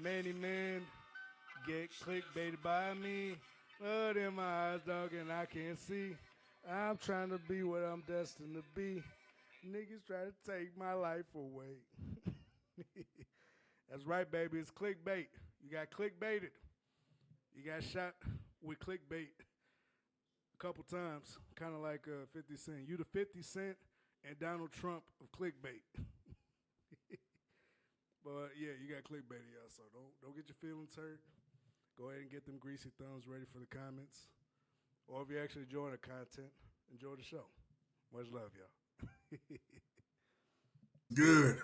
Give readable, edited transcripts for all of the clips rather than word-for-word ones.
Many men get clickbaited by me. Blood in my eyes, dog, and I can't see. I'm trying to be what I'm destined to be. Niggas try to take my life away. That's right, baby. It's clickbait. You got clickbaited. You got shot with clickbait a couple times, kind of like 50 Cent. You the 50 Cent and Donald Trump of clickbait. But yeah, you got clickbaited, y'all. So don't get your feelings hurt. Go ahead and get them greasy thumbs ready for the comments. Or if you're actually enjoying the content, enjoy the show. Much love, y'all. Good.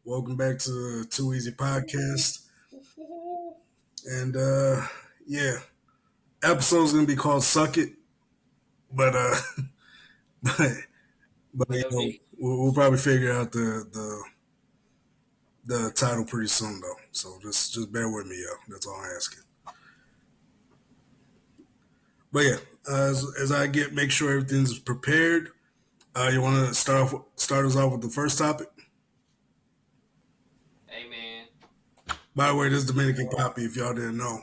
Welcome back to the Too Easy Podcast. And yeah, episode's gonna be called Suck It. But but we'll probably figure out the title pretty soon though. So just bear with me, yo. That's all I'm asking. But yeah, as I make sure everything's prepared, you want to start us off with the first topic. Hey man, By the way, this is Dominican Poppy. If y'all didn't know,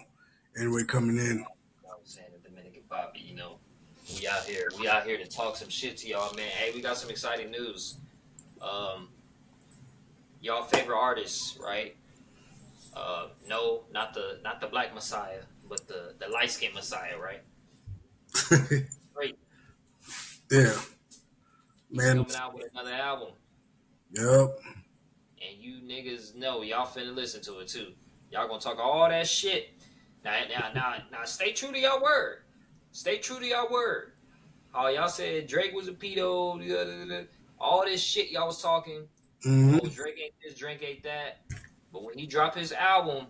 anyway, coming in. I was saying the Dominican Poppy, we out here. We out here to talk some shit to y'all, man. Hey, we got some exciting news. Um, y'all favorite artists, right? No, not the Black Messiah, but the light skinned Messiah, right? Great. Yeah, He's man. coming out with another album, Yep. and you niggas know y'all finna listen to it too. Y'all gonna talk all that shit. Now, stay true to your word. Stay true to your word. Oh, y'all said Drake was a pedo. All this shit y'all was talking. Oh, Mm-hmm. Drake ain't this, Drake ain't that. But when he drop his album,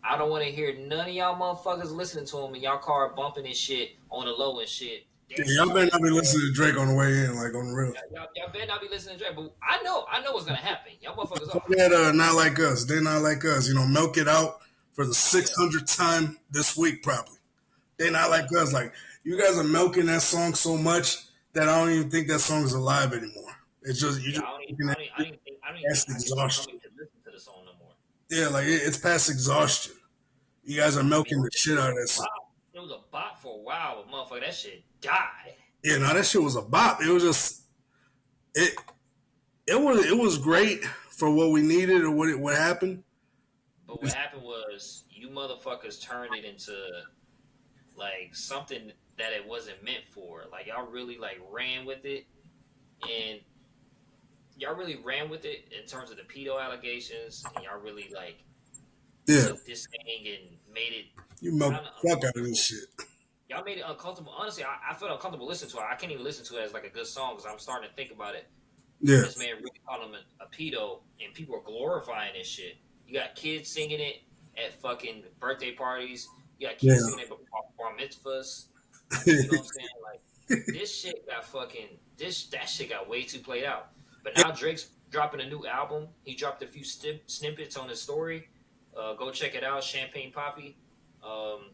I don't want to hear none of y'all motherfuckers listening to him and y'all car bumping and shit on the low and shit. Yeah, This y'all shit better right not be here. listening to Drake on the way in, like on the real. Y'all better not be listening to Drake, but I know what's gonna happen. Y'all motherfuckers are. That not like us. They're not like us. Milk it out for the Yeah, 600th time this week, probably. They're not yeah. like us. Like you guys are milking that song so much that I don't even think that song is alive anymore. It's just you Yeah, just I don't even, milking I that don't even, I shit don't even think, I don't even think past I can. I don't exhaustion. even can listen to the song no more. Yeah, like it's past exhaustion. You guys are I mean, milking the it shit was out a of that song. bop. It was a bop for a while, but motherfucker, that shit died. Yeah, no, that shit was a bop. It was just it. It was great for what we needed or what happened. But what happened was you motherfuckers turned it into like something that it wasn't meant for. Like y'all really like ran with it, and y'all really ran with it in terms of the pedo allegations, and y'all really like Yeah, took this thing and made it you milk kind of the fuck out of this uncomfortable. shit. Y'all made it uncomfortable. Honestly, I feel uncomfortable listening to it. I can't even listen to it as like a good song because I'm starting to think about it. Yeah, This man really called him a pedo, and people are glorifying this shit. You got kids singing it at fucking birthday parties. You got yeah. kids singing it at bar mitzvahs. You know what I'm saying? Like this shit got fucking that shit got way too played out. But now Drake's dropping a new album. He dropped a few snippets on his story. Go check it out, Champagne Poppy. Um,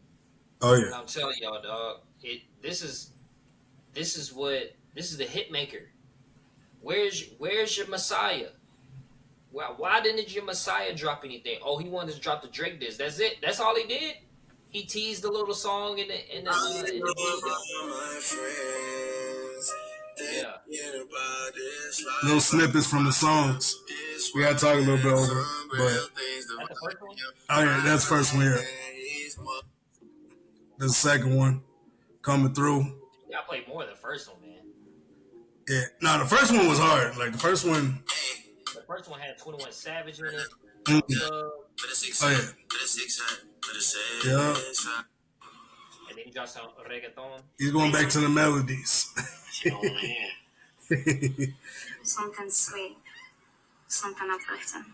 Oh yeah. and I'm telling y'all, dog, this is the hit maker. Where's your Messiah? Why didn't your Messiah drop anything? Oh, he wanted to drop the Drake disc. That's it. That's all he did. He teased a little song in the video. Yeah, Little snippets from the songs. We gotta talk a little bit over, but that's the first one. oh yeah, that's the first one. Yeah, the second one coming through. Yeah, I played more than the first one, man. Yeah, no, the first one was hard. Like the first one. The first one had 21 Savage in it, Young Mm, Thug, oh yeah, yeah. and then he dropped some reggaeton. He's going back to the melodies. Something sweet, something uplifting.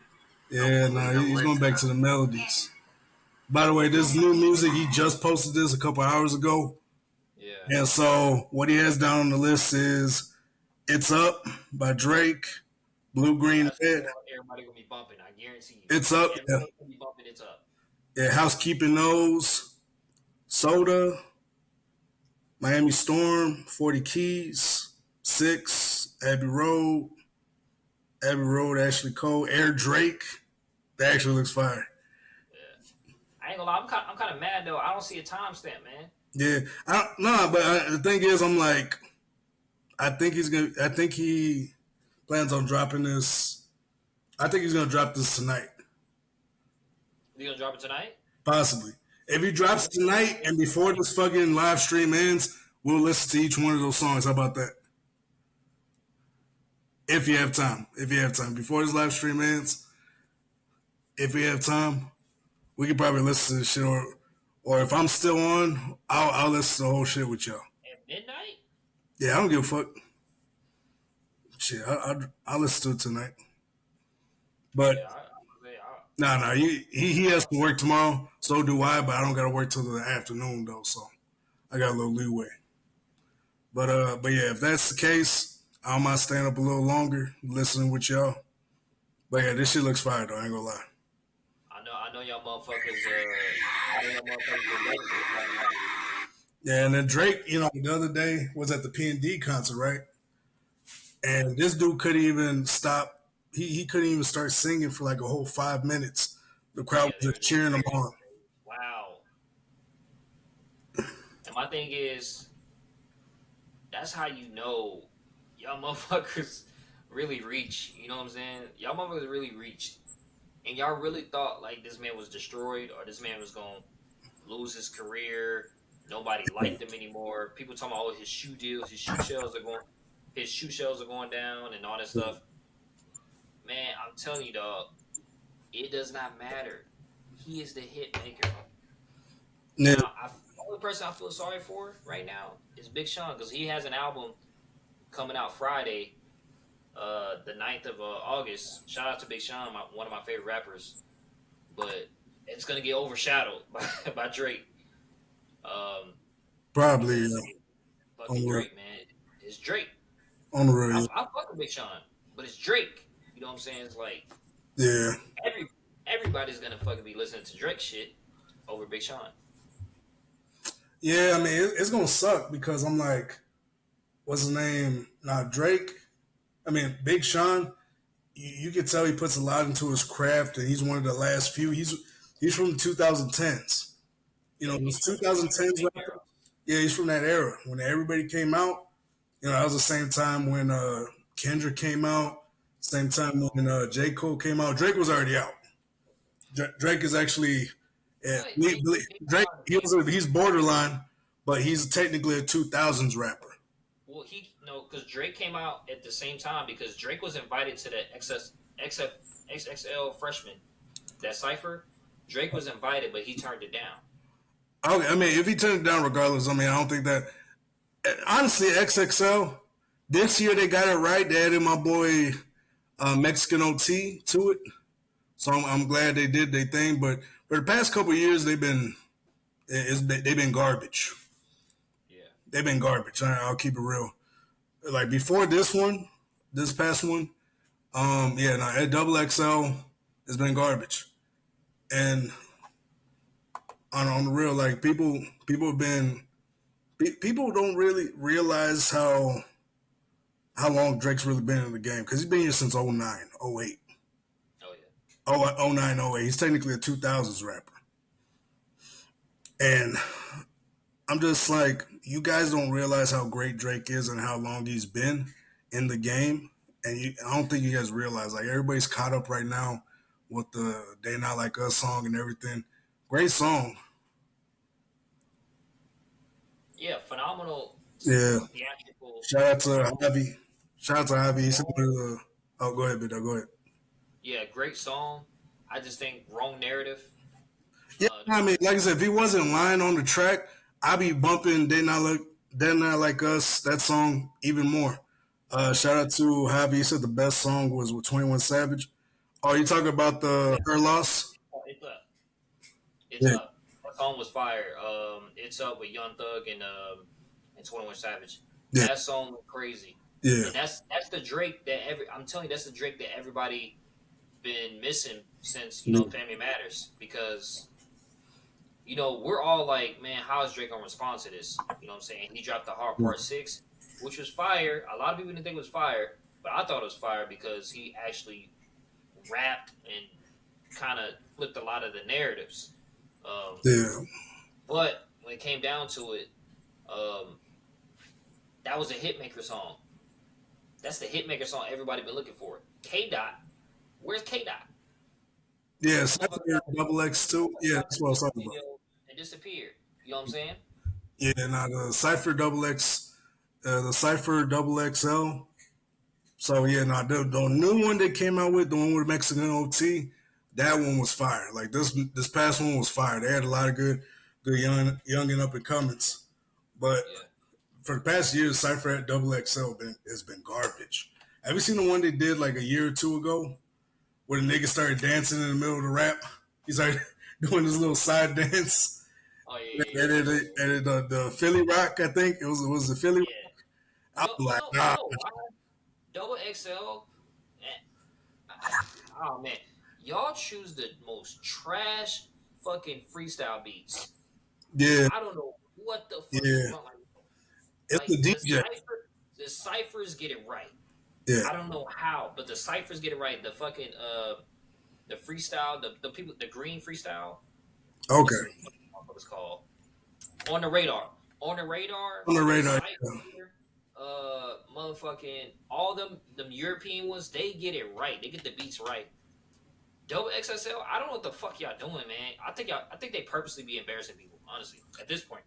Yeah, nah, he's going back to the melodies. By the way, this new music, he just posted this a couple hours ago. Yeah, And so what he has down on the list is It's Up by Drake, Blue Green that's Red. all everybody gonna be bumping. I guarantee you. It's Up. Yeah. Everybody's gonna be bumping. It's up. Yeah, Housekeeping Knows, Soda, Miami Storm, 40 Keys, Six, Abbey Road, Ashley Cole, Air Drake. That actually looks fire. ain't gonna lie. I'm kind of mad though. I don't see a timestamp, man. Yeah, no, but the thing is, I'm like, I think he's gonna. I think he plans on dropping this. I think he's gonna drop this tonight, You gonna drop it tonight? possibly. If he drops it tonight and before this fucking live stream ends, we'll listen to each one of those songs. How about that? If you have time, before this live stream ends, if we have time, we can probably listen to this shit. Or if I'm still on, I'll listen to the whole shit with y'all. At midnight? Yeah, I don't give a fuck. Shit, I'll listen to it tonight. But Yeah, nah, he has to work tomorrow. So do I, but I don't gotta work till the afternoon though. So I got a little leeway. But yeah, if that's the case, I might stand up a little longer, listening with y'all. But yeah, this shit looks fire though. I ain't gonna lie. I know y'all motherfuckers. I know y'all motherfuckers been waiting for this right now. Yeah, and then Drake, the other day was at the P&D concert, right? And this dude couldn't even stop. He couldn't even start singing for like a whole 5 minutes. The crowd was just cheering him on. Wow. And my thing is, that's how you know y'all motherfuckers really reach. You know what I'm saying? Y'all motherfuckers really reached. And y'all really thought like this man was destroyed or this man was gonna lose his career. Nobody liked him anymore. People talking about his shoe deals, his shoe shells are going down and all that stuff. Man, I'm telling you, dog, it does not matter. He is the hit maker. Yeah. Now, the only person I feel sorry for right now is Big Sean because he has an album coming out Friday, the 9th of August. Shout out to Big Sean, one of my favorite rappers. But it's going to get overshadowed by Drake. Probably Fucking Drake, man. It's Drake. On the road. I fuck with Big Sean, but it's Drake. You know what I'm saying? It's like Yeah. everybody's gonna fucking be listening to Drake shit over Big Sean. Yeah, I mean it's gonna suck because I'm like, what's his name? Now Drake. I mean Big Sean. You can tell he puts a lot into his craft, and he's one of the last few. He's from the 2010s. Those 2010s. Yeah, he's from that era when everybody came out. That was the same time when Kendrick came out. Same time when J. Cole came out. Drake was already out. Drake is actually Drake. He's borderline, but he's technically a 2000s rapper. Well, because Drake came out at the same time because Drake was invited to the XXL freshman, that cipher. Drake was invited, but he turned it down. Okay, I mean, if he turned it down, regardless, I mean, I don't think that. Honestly, XXL this year they got it right. They added my boy Mexican OT to it, so I'm glad they did their thing. But for the past couple of years, they've been garbage. Yeah, they've been garbage. I'll keep it real. Like before this past one, at Double XL has been garbage, and on the real, like people have been. People don't really realize how long Drake's really been in the game because he's been here since 09, 08. Oh yeah. Oh, 09, 08. He's technically a 2000s rapper. And I'm just like, you guys don't realize how great Drake is and how long he's been in the game. And I don't think you guys realize, like, everybody's caught up right now with the They Not Like Us song and everything. Great song. Yeah, phenomenal. Yeah. Theatrical. Shout out to Javi. Oh, go ahead, Bido. Go ahead. Yeah, great song. I just think wrong narrative. Yeah, I mean, like I said, if he wasn't lying on the track, I'd be bumping They Not Like Us, that song, even more. Shout out to Javi. He said the best song was with 21 Savage. Oh, you talking about the Her Loss? It's up. It's up. That song was fire. It's up with Young Thug and 21 Savage. Yeah. That song was crazy. Yeah. And that's the Drake that I'm telling you, that's the Drake that everybody been missing since Family Matters, because we're all like, man, how is Drake gonna respond to this? You know what I'm saying? He dropped the Hard Part 6, which was fire. A lot of people didn't think it was fire, but I thought it was fire because he actually rapped and kind of flipped a lot of the narratives. Um, Yeah. but when it came down to it, um, that was a hitmaker song. That's the hitmaker song everybody been looking for. K Dot, where's K Dot? Yeah, That motherfucker Cypher Double X two. Yeah, got that's the what I was music talking about. video and disappeared. You know what I'm saying? Yeah, now the Cypher Double X, the Cypher Double XL. So yeah, now the new one they came out with, the one with Mexican OT, that one was fire. Like this past one was fire. They had a lot of good young and up and comings. But Yeah. for the past years, Cypher at Double XL has been garbage. Have you seen the one they did like a year or two ago, where the nigga started dancing in the middle of the rap? He started doing this little side dance. Oh That yeah. is the Philly Rock, I think it was the Philly. Yeah. I was like, You nah, know why? Double XL. Oh man, y'all choose the most trash fucking freestyle beats. yeah, I don't know what the fuck is yeah. wrong. It's the Like DJ. the ciphers get it right. Yeah. I don't know how, but the ciphers get it right. The fucking the freestyle, the people, the green freestyle. Okay. What it's called? On the radar. On the radar. On the radar. Yeah. Cypher, motherfucking all them European ones, they get it right. They get the beats right. Double XSL, I don't know what the fuck y'all doing, man. I think they purposely be embarrassing people, honestly, at this point.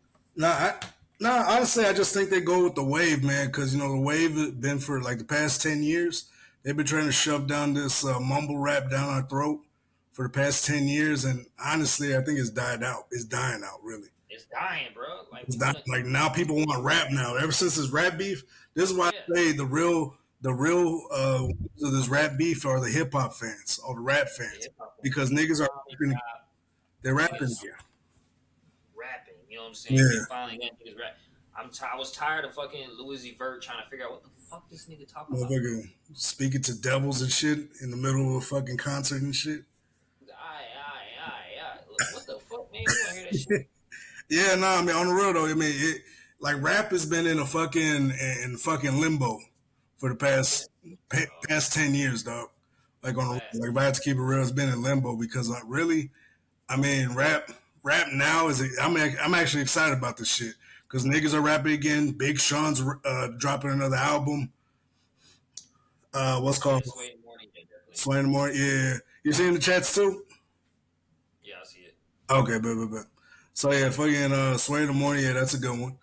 Honestly, I just think they go with the wave, man, because the wave has been for like the past 10 years. They've been trying to shove down this mumble rap down our throat for the past 10 years, and honestly, I think it's died out. It's dying out, really. It's dying, bro. Like It's we not wanna like now people want rap now. Ever since this rap beef, this is why yeah, I say the real of this rap beef are the hip hop fans or the rap the fans hip hop because niggas are finally rapping, got they're rapping niggas again. rapping. You know what I'm saying? They Yeah, finally got niggas rap. I was tired of fucking Louis Vert trying to figure out what the fuck this nigga talking about. motherfucker speaking to devils and shit in the middle of a fucking concert and shit. Aye. What the fuck, man? We want to hear that shit. Yeah, no, I mean on the real though, I mean like rap has been in fucking limbo for the past 10 years, dog. Like Fast. like if I had to keep it real, it's been in limbo because like really, I mean rap now is I'm actually excited about this shit because niggas are rapping again. Big Sean's dropping another album. What's Oh yeah, called Sway in the morning, yeah, definitely. Sway in the Morning. Yeah, you seeing the chats too? Yeah, I see it. Okay, but. So yeah, fucking Sway in the Morning. Yeah, that's a good one.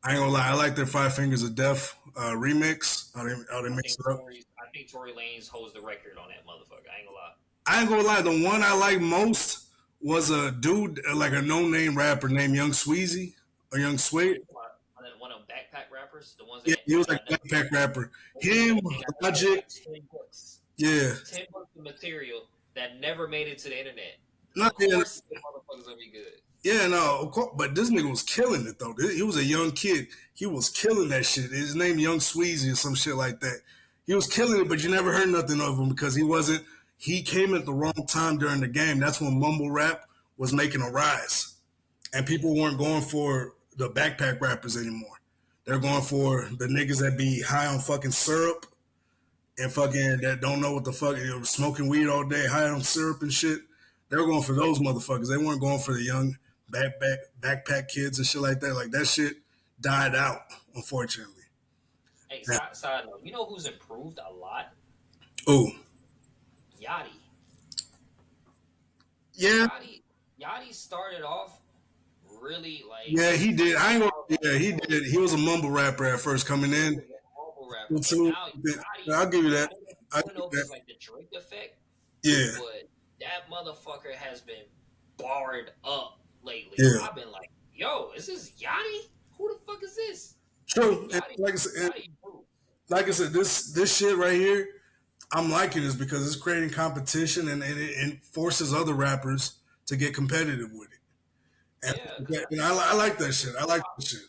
I ain't gonna lie, I like their Five Fingers of Death remix. How they mix it up. I think Tory Lanez holds the record on that motherfucker. I ain't gonna lie. I ain't gonna lie, the one I like most was a dude like a no name rapper named Young Sweezy or Young Oh, Sweet. you one of them backpack rappers, the ones Yeah, he was that like got a nothing. backpack rapper. They Him, got Logic, like 10 books. yeah. 10 books of material that never made it to the internet. Not Of yeah, course, the motherfuckers gonna be good. yeah, no, of course, but this nigga was killing it though. He was a young kid. He was killing that shit. His name Young Sweezy or some shit like that. He was killing it, but you never heard nothing of him because he wasn't. He came at the wrong time during the game. That's when mumble rap was making a rise, and Yeah, people weren't going for the backpack rappers anymore. They're going for the niggas that be high on fucking syrup and fucking that don't know what the fuck, smoking weed all day, high on syrup and shit. They were going for those motherfuckers. They weren't going for the young backpack kids and shit like that. Like that shit died out, unfortunately. hey, Yeah. side note, you know who's improved a lot? Oh, Yachty. yeah, Yachty started off really like yeah, he did. I ain't gonna. Yeah, he he did. He was a mumble rapper at first coming in. was a mobile rapper, but Too. now Yachty, I'll give you that. I I don't give know you if it's that. like the Drake effect, Yeah, but that motherfucker has been barred up lately. yeah. I've been like, yo, is this Yachty? Who the fuck is this? True. And Yachty, Yachty, bro. like I said, this shit right here, I'm liking this because it's creating competition and it forces other rappers to get competitive with it. Yeah, because And I like that shit. I like that shit.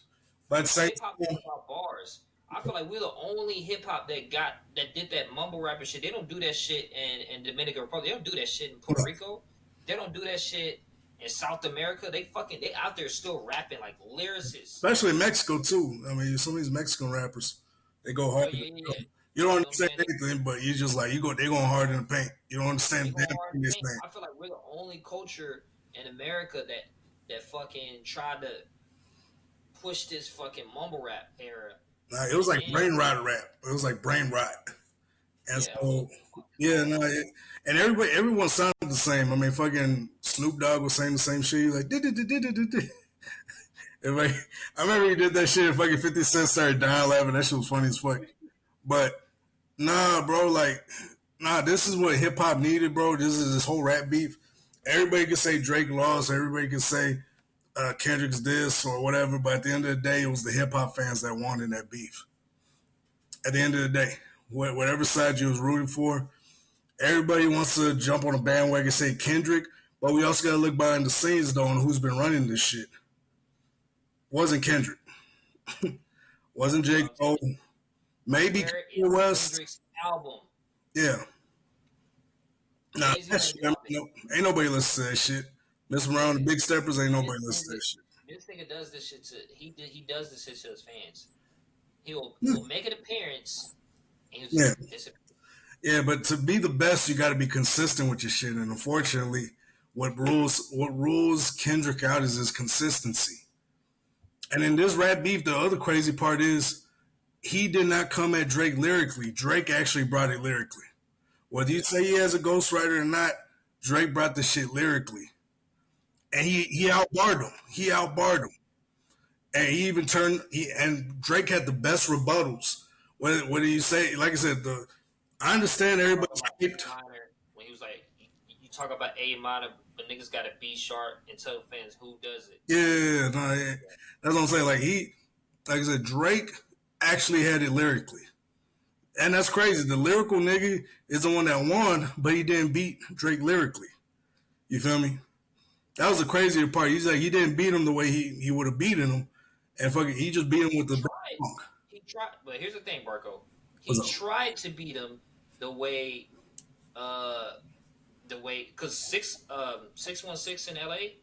But at the same hip hop is time, about bars. I feel like we're the only hip hop that did that mumble rapper shit. They don't do that shit in Dominican Republic. They don't do that shit in Puerto Rico. They don't do that shit in South America. They out there still rapping like lyricists. especially in Mexico too. I mean, some of these Mexican rappers, they go Oh hard. yeah. You don't You know what I'm understand saying? anything, but you just like they going hard in the paint. You don't They understand go damn hard thing in they the paint. saying. I feel like we're the only culture in America that fucking tried to push this fucking mumble rap era, Nah, it was and like then brain rot rap. It was like brain rot. And yeah, I so, mean, yeah, no, and everyone sounded the same. I mean, fucking Snoop Dogg was saying the same shit. He was like, did. Everybody, I remember he did that shit and fucking 50 Cent started dying laughing. That shit was funny as fuck. But, nah, bro, like, nah, this is what hip hop needed, bro. This is this whole rap beef. Everybody can say Drake lost. Everybody can say Kendrick's this or whatever. But at the end of the day, it was the hip hop fans that wanted that beef. At the end of the day, whatever side you was rooting for, everybody wants to jump on a bandwagon and say Kendrick, but we also got to look behind the scenes though on who's been running this shit. Wasn't Kendrick, wasn't that's what J. I'm Cole, saying. maybe Where Kanye is West. Kendrick's album? Yeah, nah, Jay Z that gonna shit, I mean, drop it. no, ain't nobody listen to that shit. Mess around the Nigga, big steppers, ain't nobody this listen to nigga, that shit. this nigga does this shit to he does this shit to his fans. Yeah, He'll make an appearance and he'll yeah, just disappear. yeah, but to be the best, you got to be consistent with your shit, and unfortunately, what rules Kendrick out is his consistency. And in this rap beef, the other crazy part is he did not come at Drake lyrically. Drake actually brought it lyrically. Whether you Yeah, say he has a ghostwriter or not, Drake brought the shit lyrically. And he outbarred him. He outbarred him. And he even and Drake had the best rebuttals. What do you say? Like I said, I understand talk everybody's about hyped. A minor when he was like, you talk about A minor, but niggas got a B sharp and tell fans who does it. Yeah, no, yeah. That's what I'm saying. Like I said, Drake actually had it lyrically. And that's crazy. The lyrical nigga is the one that won, but he didn't beat Drake lyrically. You feel me? That was the crazier part. He's like he didn't beat him the way he would have beaten him, and fucking he just beat him with the Tried. funk. He tried, but here's the thing, Barco. He What's up? tried to beat him the way, uh, because 616 in L.A.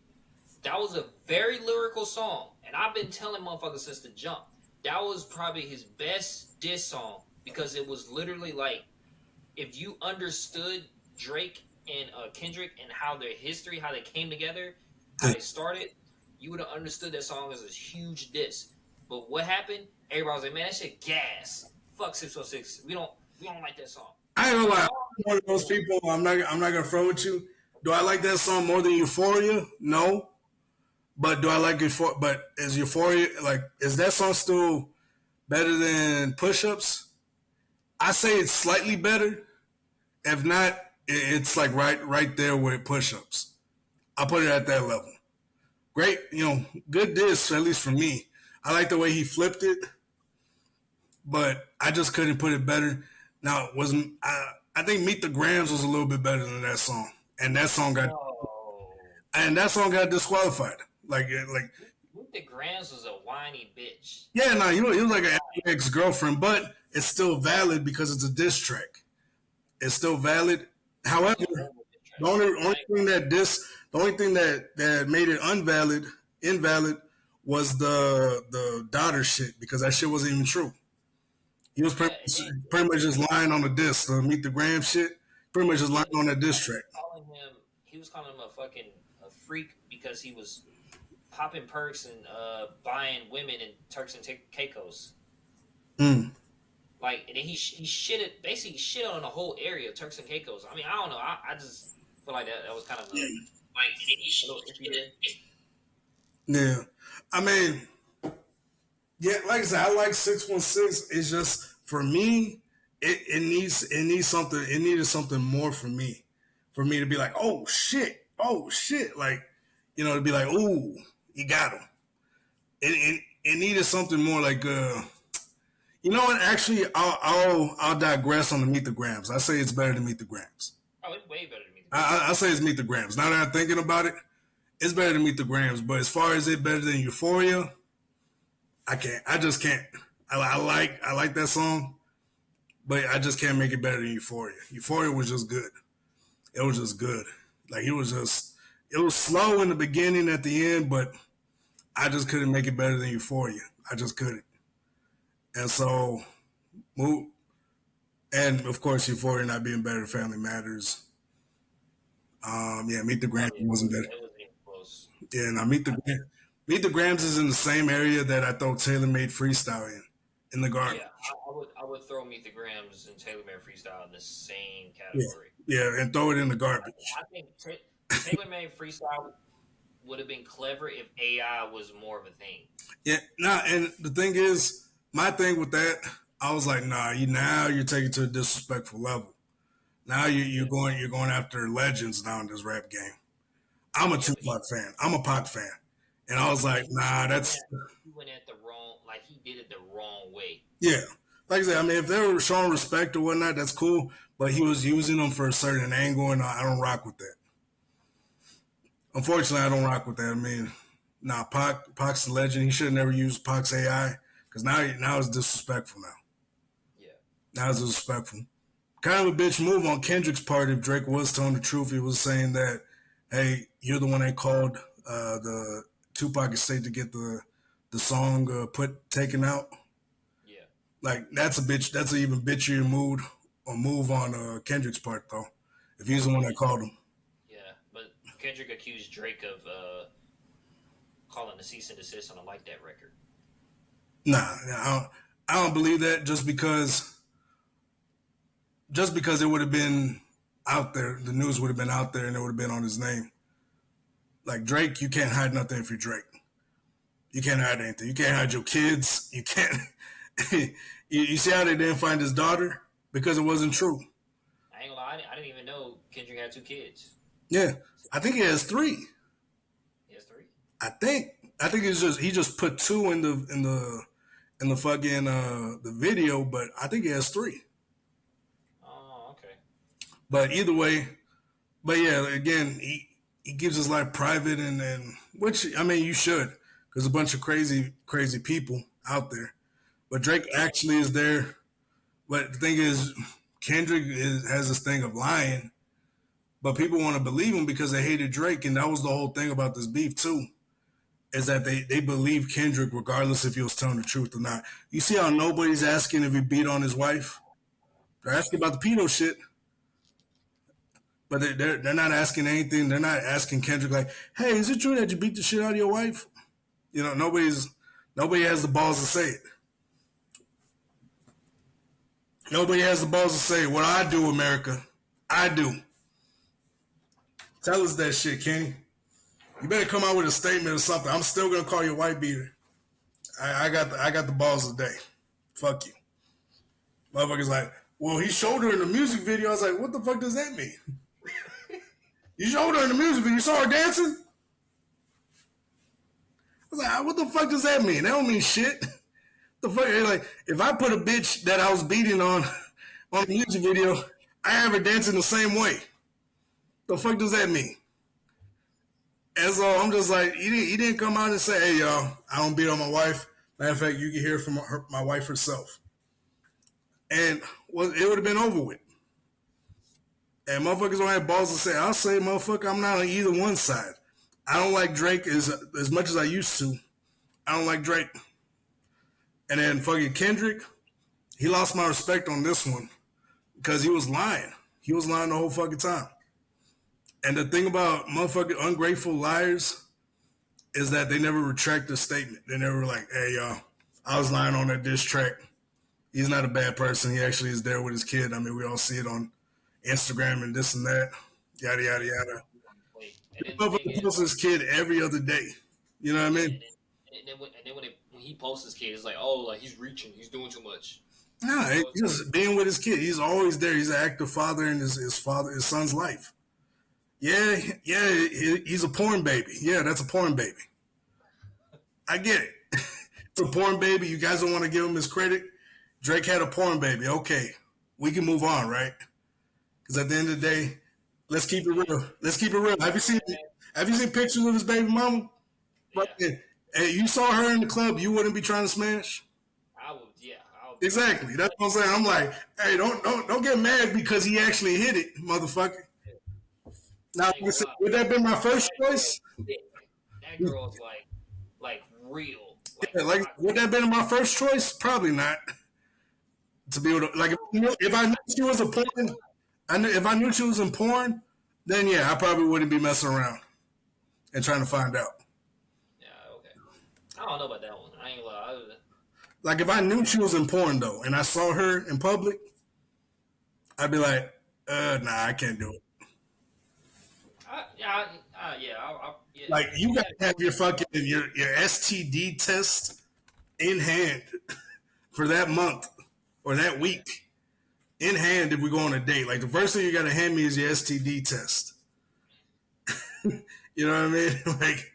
That was a very lyrical song, and I've been telling motherfuckers since the jump. That was probably his best diss song because it was literally like if you understood Drake and Kendrick and how their history, how they came together, how they started, you would have understood that song as a huge diss. But what happened? Everybody was like, "Man, that shit gas. Fuck 616. We don't like that song." I ain't gonna lie. Y'all, I'm one of those people. I'm not gonna front with you. Do I like that song more than Euphoria? No. But do I like Euphoria? But is Euphoria like? Is that song still better than Push Ups? I say it's slightly better. If not, it's like right there with Push Ups. I'll put it at that level. Great, good diss, at least for me. I like the way he flipped it, but I just couldn't put it better. Now, wasn't I think Meet the Grams was a little bit better than that song, and that song got no. disqualified. Like Luke the Grams was a whiny bitch. yeah, no, he was like an ex girlfriend, but it's still valid because it's a diss track. It's still valid. That was However, a horrible diss the track. only thing that made it invalid was the daughter shit because that shit wasn't even true. He was Yeah, and then pretty much just lying on the disc. The Meet the Gram shit, pretty much just yeah, lying on that diss track. he was calling him a fucking a freak because he was popping perks and buying women in Turks and Caicos. Mm. Like, and then he shitted basically shit on the whole area of Turks and Caicos. I mean, I don't know. I just feel like that was kind of a little iffy there. Yeah, I mean, yeah, like I said, I like 616. It's just for me, it needs something. It needed something more for me to be like, oh shit, like to be like, ooh, you got him. It needed something more like you know what? Actually, I'll digress on the Meet the Grams. I say it's better than Meet the Grams. Oh, it's way better than me. I say it's Meet the Grams. Now that I'm thinking about it, it's better than Meet the Grams. But as far as it better than Euphoria, I can't. I just can't. I like that song, but I just can't make it better than Euphoria. Euphoria was just good. It was just good. Like it was slow in the beginning, at the end, but I just couldn't make it better than Euphoria. I just couldn't. And so, and of course, Euphoria not being better, Family Matters. Yeah, Meet the Oh Grams yeah, wasn't better. it was Yeah, now Meet the Grams is in the same area that I throw Taylor Made Freestyle in the garbage. Yeah, I would throw Meet the Grams and Taylor Made Freestyle in the same Yeah, category. yeah, and throw it in the garbage. I think Taylor Made Freestyle would have been clever if AI was more of a thing. Yeah, nah, and the thing is, my thing with that, I was like, nah, you're taking it to a disrespectful level. Now you're going after legends now in this rap game. I'm a Tupac fan. I'm a Pac fan, and I was like, nah, that's he went at the wrong, like he did it the wrong way. yeah. Like I said, I mean, if they were showing respect or whatnot, that's cool. But he was using them for a certain angle, and I don't rock with that. Unfortunately, I don't rock with that. I mean, nah, Pac's a legend. He should have never used Pac's AI because now it's disrespectful. Yeah. Now it's disrespectful. Kind of a bitch move on Kendrick's part. If Drake was telling the truth, he was saying that, hey, you're the one that called the Tupac estate to get the song taken out. Yeah. Like that's a bitch. That's an even bitchier move on Kendrick's part though. If he's the one that called him. Yeah, but Kendrick accused Drake of calling the cease and desist on a Like That record. Nah, I don't believe that. Just because it would have been out there, the news would have been out there, and it would have been on his name. Like Drake, you can't hide nothing if you're Drake. You can't hide anything. You can't hide your kids. You can't. you see how they didn't find his daughter because it wasn't true. I ain't gonna lie, I didn't even know Kendrick had 2 kids. Yeah, I think he has 3. He has 3. I think he just put 2 in the fucking the video, but I think he has 3. Oh, okay. But either way, but yeah, again, he gives his life private, and which I mean you should, because a bunch of crazy people out there. But Drake actually is there. But the thing is, Kendrick has this thing of lying, but people want to believe him because they hated Drake, and that was the whole thing about this beef too, is that they believe Kendrick regardless if he was telling the truth or not. You see how nobody's asking if he beat on his wife? They're asking about the pedo shit. But they're not asking anything. They're not asking Kendrick like, hey, is it true that you beat the shit out of your wife? You know, nobody has the balls to say it. Nobody has the balls to say what I do, America. I do. Tell us that shit, Kenny. You better come out with a statement or something. I'm still gonna call you a white beater. I got the balls today. Fuck you. Motherfuckers like, well, he showed her in the music video. I was like, what the fuck does that mean? You showed her in the music video. You saw her dancing? I was like, what the fuck does that mean? That don't mean shit. The fuck, like, if I put a bitch that I was beating on the music video, I have her dancing the same way. The fuck does that mean? And so I'm just like, he didn't come out and say, hey, y'all, I don't beat on my wife. Matter of fact, you can hear from my wife herself. And it would have been over with. And motherfuckers don't have balls to say, I'll say, motherfucker, I'm not on either one side. I don't like Drake as much as I used to. I don't like Drake. And then fucking Kendrick, he lost my respect on this one because he was lying. He was lying the whole fucking time. And the thing about motherfucking ungrateful liars is that they never retract the statement. They never like, hey, y'all, I was lying on that diss track. He's not a bad person. He actually is there with his kid. I mean, we all see it on Instagram and this and that, yada, yada, yada. He posts his kid every other day. You know what I mean? And then when he posts his kid, it's like, oh, like he's reaching. He's doing too much. Nah, he's just being with his kid. He's always there. He's an active father in his son's life. Yeah, he's a porn baby. Yeah, that's a porn baby. I get it. It's a porn baby. You guys don't want to give him his credit. Drake had a porn baby. Okay, we can move on, right? Because at the end of the day, let's keep it real. Let's keep it real. Have you seen pictures of his baby mama? Yeah. Hey, you saw her in the club, you wouldn't be trying to smash? I would, yeah. Exactly. That's what I'm saying. I'm like, hey, don't get mad because he actually hit it, motherfucker. Now, would that have been my first choice? That girl's like real. Would that have been my first choice? Probably not. To be able to, like, if I knew she was a porn, if I knew she was in porn, then yeah, I probably wouldn't be messing around and trying to find out. I don't know about that one. I ain't gonna lie. Like if I knew she was in porn though, and I saw her in public, I'd be like, nah, I can't do it. Yeah. Like you gotta have your fucking your STD test in hand for that month or that week in hand if we go on a date. Like the first thing you gotta hand me is your STD test. You know what I mean? Like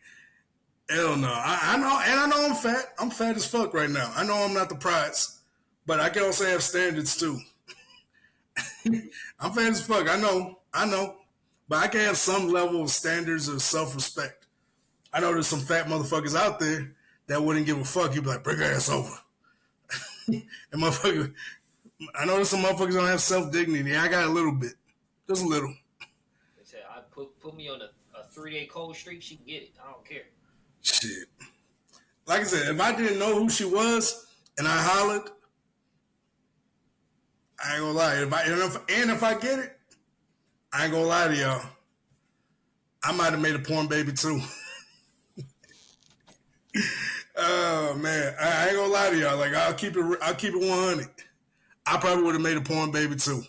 hell no. I know, and I know I'm fat. I'm fat as fuck right now. I know I'm not the prize, but I can also have standards too. I'm fat as fuck. I know, but I can have some level of standards of self-respect. I know there's some fat motherfuckers out there that wouldn't give a fuck. You'd be like, bring her ass over. And motherfucker, I know there's some motherfuckers don't have self-dignity. I got a little bit, just a little. They said, I put me on a 3-day cold streak. She can get it. I don't care. Shit. Like I said, if I didn't know who she was and I hollered, I ain't gonna lie. If I get it, I ain't gonna lie to y'all. I might have made a porn baby too. Oh man, I ain't gonna lie to y'all. Like I'll keep it 100. I probably would have made a porn baby too.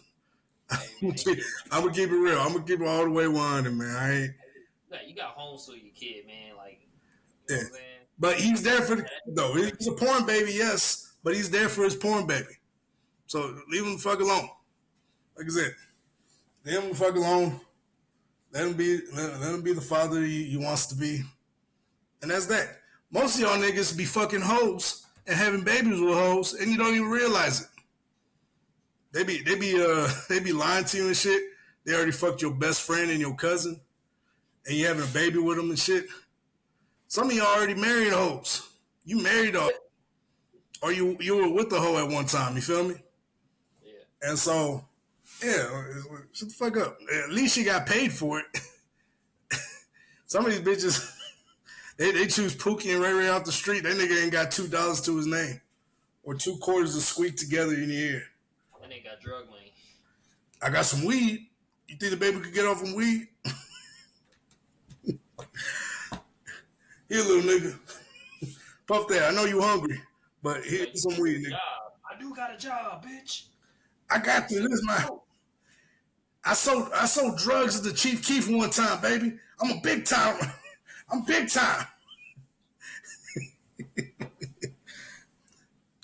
I'm gonna keep it real. I'm gonna keep it all the way 100, man. I ain't. You got homeschool your kid, man. Like, you know what I'm saying? But he's there for the kid, though. He's a porn baby, yes, but he's there for his porn baby. So leave him the fuck alone. Like I said, leave him the fuck alone. Let him be the father he wants to be, and that's that. Most of y'all niggas be fucking hoes and having babies with hoes, and you don't even realize it. They be lying to you and shit. They already fucked your best friend and your cousin, and you having a baby with them and shit. Some of y'all already married hoes. You married a, or you were with the hoe at one time. You feel me? Yeah. And so, yeah, shut the fuck up. At least she got paid for it. Some of these bitches, they choose Pookie and Ray Ray off the street. That nigga ain't got $2 to his name, or 2 quarters to squeak together in the ear. That nigga got drug money. I got some weed. You think the baby could get off on weed? Here, little nigga. Puff that. I know you hungry, but here's some weed, nigga. I do got a job, bitch. I got this. This is my. I sold drugs at the Chief Keef one time, baby. I'm a big time. I'm big time.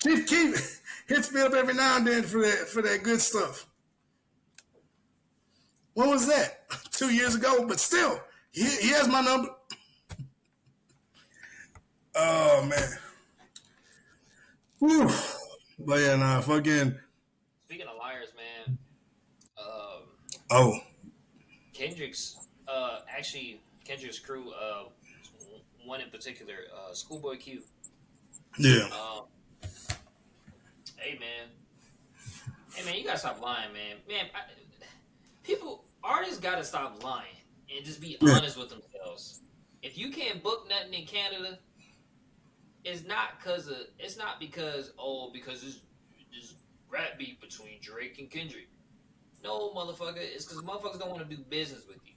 Chief Keef hits me up every now and then for that good stuff. When was that? 2 years ago, but still, he has my number. Oh man. Whew. But yeah, nah, fucking. Speaking of liars, man. Oh. Kendrick's crew, one in particular, Schoolboy Q. Yeah. Hey man, you gotta stop lying, man. Man, artists gotta stop lying and just be honest with themselves. If you can't book nothing in Canada, it's not because there's rap beef between Drake and Kendrick. No, motherfucker, it's because motherfuckers don't want to do business with you.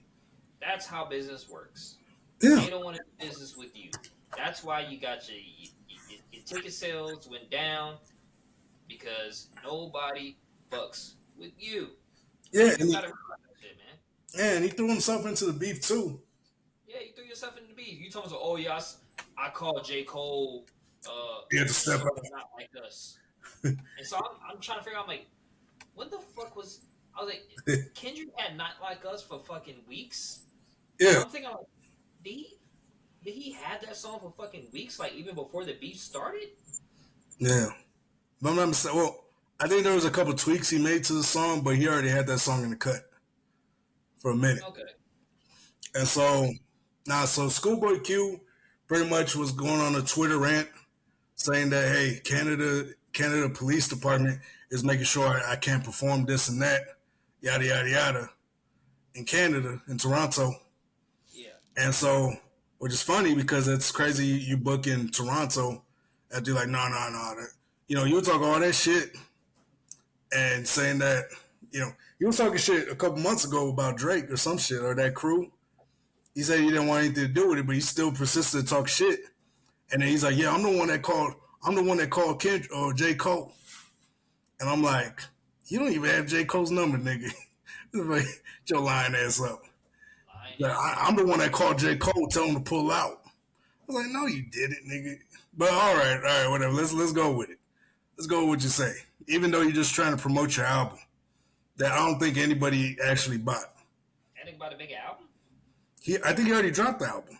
That's how business works. Yeah. They don't want to do business with you. That's why you got your ticket sales went down, because nobody fucks with you. Yeah, you gotta realize that shit, man. Yeah, and he threw himself into the beef too. Yeah, you threw yourself into the beef. You told us, oh yeah, I called J. Cole. He had to step up. Not like us. And so I'm trying to figure out, like, what the fuck was? I was like, Kendrick had Not Like Us for fucking weeks. Yeah. So I'm thinking, like, did he have that song for fucking weeks, like even before the beef started? Yeah. But I'm not mistaken. Well, I think there was a couple tweaks he made to the song, but he already had that song in the cut for a minute. Okay. And so Schoolboy Q pretty much was going on a Twitter rant saying that, hey, Canada Police Department is making sure I can't perform this and that, yada, yada, yada, in Canada, in Toronto. Yeah. And so, which is funny because it's crazy you book in Toronto and they're like, no. You talk all that shit and saying that, you were talking shit a couple months ago about Drake or some shit or that crew. He said he didn't want anything to do with it, but he still persisted to talk shit. And then he's like, yeah, I'm the one that called J. Cole. And I'm like, you don't even have J. Cole's number, nigga. Like, get your lying ass up. Like, I'm the one that called J. Cole, tell him to pull out. I was like, no, you didn't, nigga. But all right, whatever. Let's go with it. Let's go with what you say. Even though you're just trying to promote your album, that I don't think anybody actually bought. And about to make an album? I think he already dropped the album.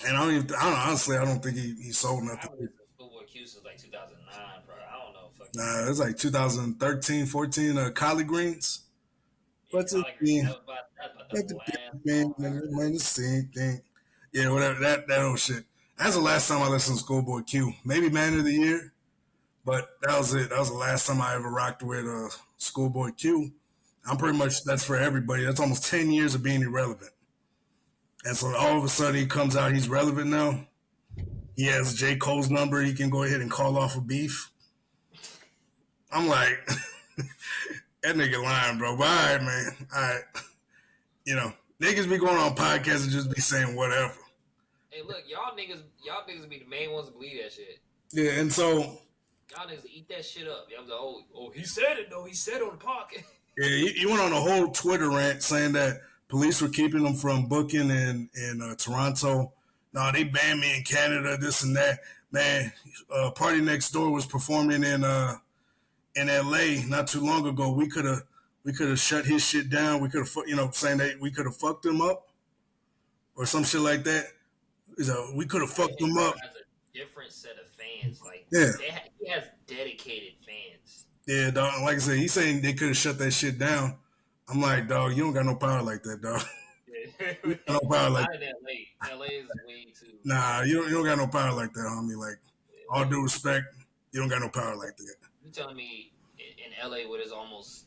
And I don't know, honestly, I don't think he sold nothing. I was Schoolboy Q since like 2009, bro. I don't know. Nah, it was like 2013, 14, Collard Greens. What's it mean? The same thing. Yeah, whatever. That old shit. That's the last time I listened to Schoolboy Q. Maybe Man of the Year, but that was it. That was the last time I ever rocked with Schoolboy Q. I'm pretty much, that's for everybody. That's almost 10 years of being irrelevant. And so all of a sudden he comes out, he's relevant now. He has J. Cole's number. He can go ahead and call off a beef. I'm like, that nigga lying, bro. But all right, man. All right. You know, niggas be going on podcasts and just be saying whatever. Hey, look, y'all niggas be the main ones to believe that shit. Yeah, and so y'all niggas eat that shit up. Y'all like, oh, he said it though. He said it on the podcast. Yeah, he went on a whole Twitter rant saying that police were keeping him from booking in Toronto. No, they banned me in Canada, this and that. Man, Party Next Door was performing in LA not too long ago. We could have shut his shit down. We could have, saying that we could have fucked him up or some shit like that. So we could have fucked him up. Has a different set of fans. Like, yeah, he has dedicated fans. Yeah, dog. Like I said, he's saying they could have shut that shit down. I'm like, dog, you don't got no power like that, dog. You got no power like that. LA is way too. Nah, you don't got no power like that, homie. Like, all due respect, you don't got no power like that. You telling me in LA where there's almost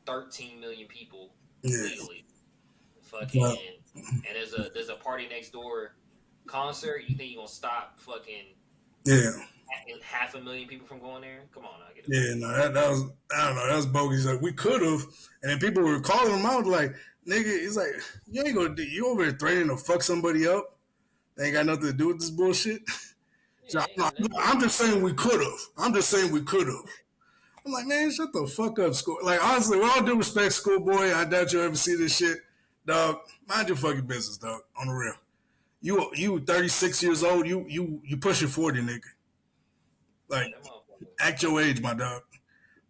13 million people yeah. legally, fucking, and there's a Party Next Door concert, you think you're gonna stop fucking half a million people from going there? Come on, I get it. Yeah, no, that was, I don't know, that was bogus. Like, we could have, and then people were calling him out like, nigga, he's like, you ain't gonna do, you over here threatening to fuck somebody up? They ain't got nothing to do with this bullshit. So I'm just saying we could have. I'm like, man, shut the fuck up, school. Like, honestly, with all due respect, Schoolboy, I doubt you'll ever see this shit. Dog, mind your fucking business, dog, on the real. You 36 years old, you pushing 40, nigga. Like, act your age, my dog.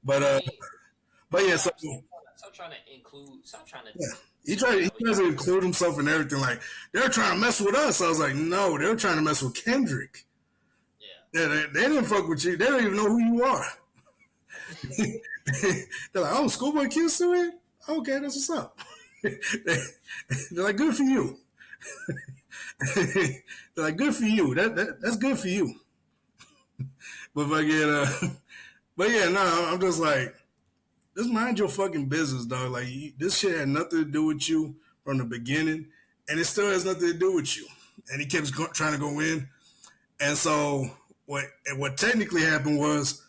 But yeah, so stop trying to include. Stop trying to. Yeah. He tries to include himself in everything. Like, they're trying to mess with us. I was like, no, they're trying to mess with Kendrick. Yeah, they didn't fuck with you. They don't even know who you are. They're like, oh, Schoolboy Q still in? Okay, that's what's up. They're like, good for you. They're like, good for you. That's good for you. But if I get but yeah, no, I'm just like, just mind your fucking business, dog. Like, this shit had nothing to do with you from the beginning, and it still has nothing to do with you. And he kept trying to go in, and so what technically happened was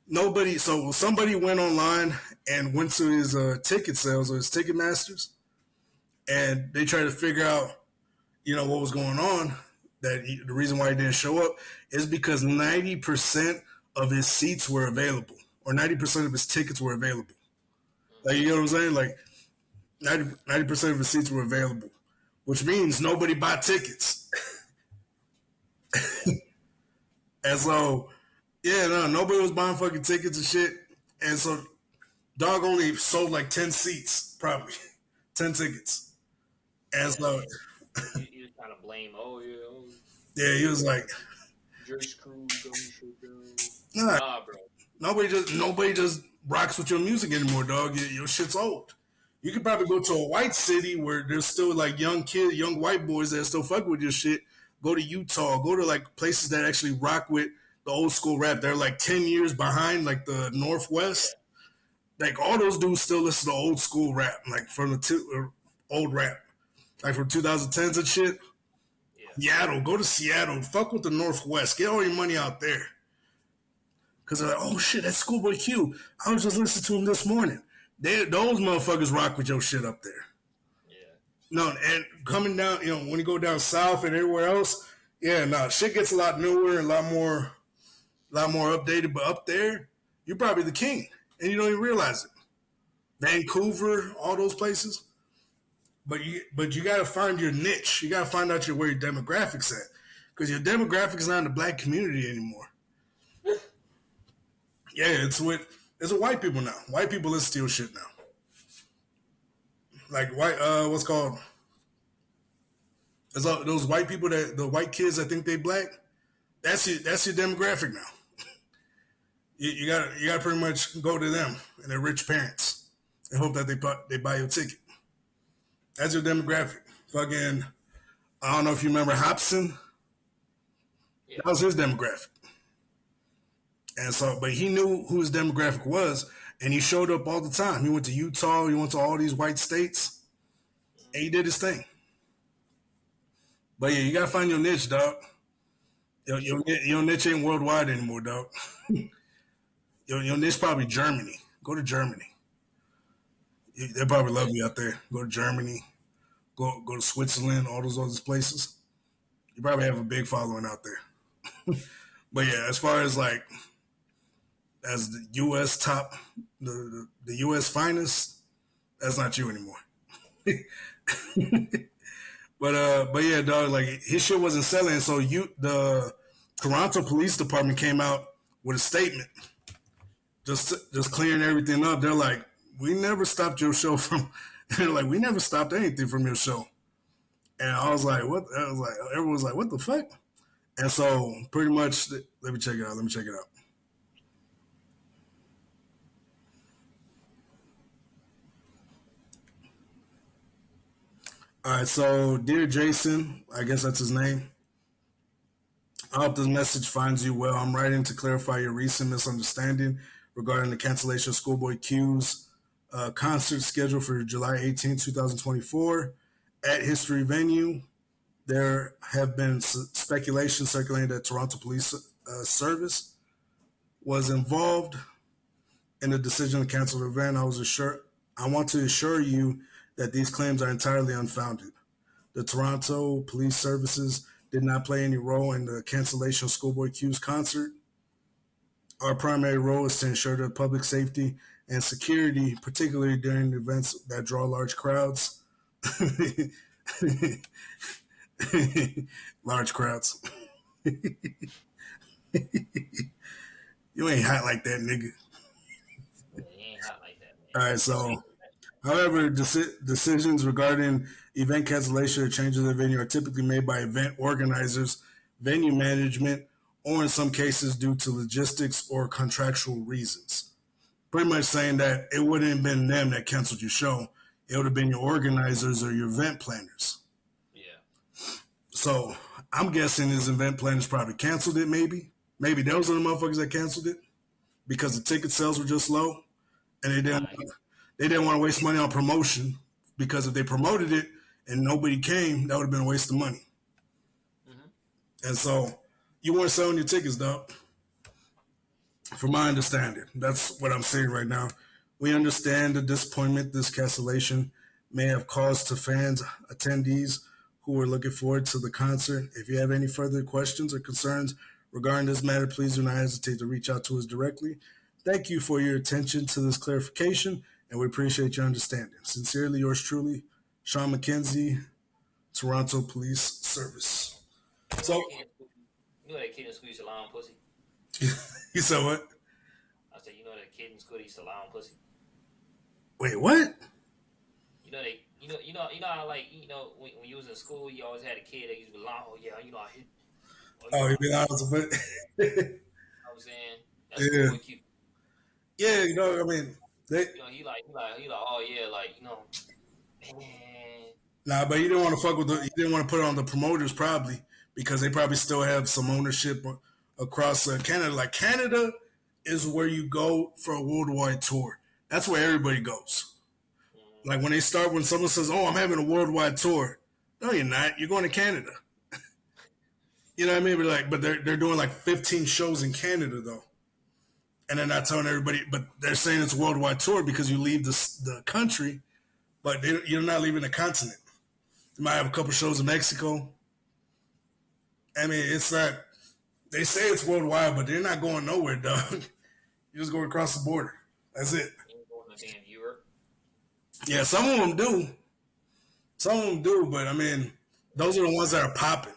somebody went online and went to his ticket sales or his Ticketmasters, and they tried to figure out, what was going on. The reason why he didn't show up is because 90% of his seats were available, or 90% of his tickets were available. Like, you know what I'm saying? Like, 90% of his seats were available, which means nobody bought tickets. And so, nobody was buying fucking tickets and shit. And so, dog only sold like 10 seats, probably 10 tickets. And so, he was trying to blame. Yeah, he was like, nah, bro. Nobody just rocks with your music anymore, dog. Your shit's old. You could probably go to a white city where there's still like young white boys that still fuck with your shit. Go to Utah. Go to like places that actually rock with the old school rap. They're like 10 years behind, like the Northwest. Like, all those dudes still listen to old school rap, like from the old rap, like from 2010s and shit. Seattle, go to Seattle. Fuck with the Northwest. Get all your money out there. Because they're like, oh shit, that's Schoolboy Q. I was just listening to him this morning. Those motherfuckers rock with your shit up there. Yeah. No, and coming down, when you go down south and everywhere else, Yeah, no, shit gets a lot newer, a lot more updated. But up there, you're probably the king, and you don't even realize it. Vancouver, all those places. But you got to find your niche. You got to find out where your demographics at, because your demographics not in the black community anymore. Yeah, it's with white people now. White people listen to your shit now. Like white, what's called? It's all, those white people that the white kids that think they black. That's your demographic now. You gotta pretty much go to them and their rich parents and hope that they buy your ticket. That's your demographic. Fucking, I don't know if you remember Hobson. Yeah. That was his demographic. And so, but he knew who his demographic was, and he showed up all the time. He went to Utah, he went to all these white states, and he did his thing. But yeah, you gotta find your niche, dog. Your niche ain't worldwide anymore, dog. Your niche probably Germany. Go to Germany. They probably love you out there. Go to Germany. Go to Switzerland. All those other places. You probably have a big following out there. But yeah, as far as like as the U.S. top, the U.S. finest, that's not you anymore. But yeah, dog, like his shit wasn't selling, so the Toronto Police Department came out with a statement, just clearing everything up. They're like, we never stopped your show from. They're like, we never stopped anything from your show. And I was like, what? I was like, everyone was like, what the fuck? And so pretty much, let me check it out. All right, so dear Jason, I guess that's his name. I hope this message finds you well. I'm writing to clarify your recent misunderstanding regarding the cancellation of Schoolboy Q's concert scheduled for July 18, 2024 at History Venue. There have been speculation circulating that Toronto Police Service was involved in the decision to cancel the event. I want to assure you that these claims are entirely unfounded. The Toronto Police Services did not play any role in the cancellation of Schoolboy Q's concert. Our primary role is to ensure the public safety and security, particularly during events that draw large crowds. Large crowds. You ain't hot like that, nigga. Yeah, he ain't hot like that, man. All right, so, however, decisions regarding event cancellation or changes of venue are typically made by event organizers, venue management, or in some cases due to logistics or contractual reasons. Pretty much saying that it wouldn't have been them that canceled your show. It would have been your organizers or your event planners. Yeah. So I'm guessing his event planners probably canceled it, maybe. Maybe those are the motherfuckers that canceled it because the ticket sales were just low and they didn't want to waste money on promotion, because if they promoted it and nobody came, that would have been a waste of money. Mm-hmm. And so you weren't selling your tickets, dog. From my understanding, that's what I'm saying right now. We understand the disappointment this cancellation may have caused to fans, attendees who are looking forward to the concert. If you have any further questions or concerns regarding this matter, please do not hesitate to reach out to us directly. Thank you for your attention to this clarification, and we appreciate your understanding. Sincerely, yours truly, Sean McKenzie, Toronto Police Service. So, you know that kid in school used to lie on pussy? You said what? I said, you know that kid in school used to lie on pussy? Wait, what? You know how, like, when you was in school, you always had a kid that used to be lying. Oh yeah, I hit. He be lying a bit. You know what I'm saying? That's Schoolboy Q. Yeah, I mean, he like, oh yeah, like, man. Nah, but he didn't want to fuck with he didn't want to put it on the promoters, probably, because they probably still have some ownership across Canada. Like, Canada is where you go for a worldwide tour. That's where everybody goes. Like, when someone says, oh, I'm having a worldwide tour. No, you're not. You're going to Canada. You know what I mean? But they're doing like 15 shows in Canada, though. And they're not telling everybody, but they're saying it's a worldwide tour because you leave the country, but you're not leaving the continent. You might have a couple shows in Mexico. I mean, it's not. They say it's worldwide, but they're not going nowhere, dog. You just go across the border. That's it. You ain't going to damn Europe. Yeah, some of them do. Some of them do, but I mean, those are the ones that are popping.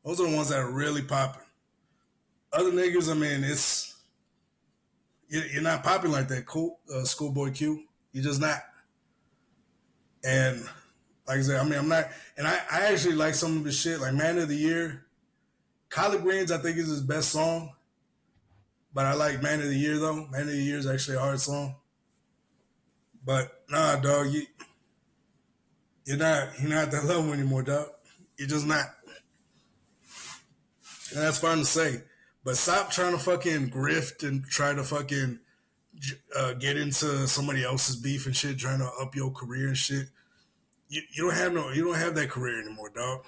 Those are the ones that are really popping. Other niggas, I mean, you're not popping like that. Cool, Schoolboy Q. You're just not. And like I said, I mean, I'm not. And I actually like some of his shit, like Man of the Year. Collard Greens, I think, is his best song. But I like Man of the Year though. Man of the Year is actually a hard song. But nah, dog, you're not at that level anymore, dog. You're just not. And that's fine to say. But stop trying to fucking grift and try to fucking get into somebody else's beef and shit, trying to up your career and shit. You don't have that career anymore, dog.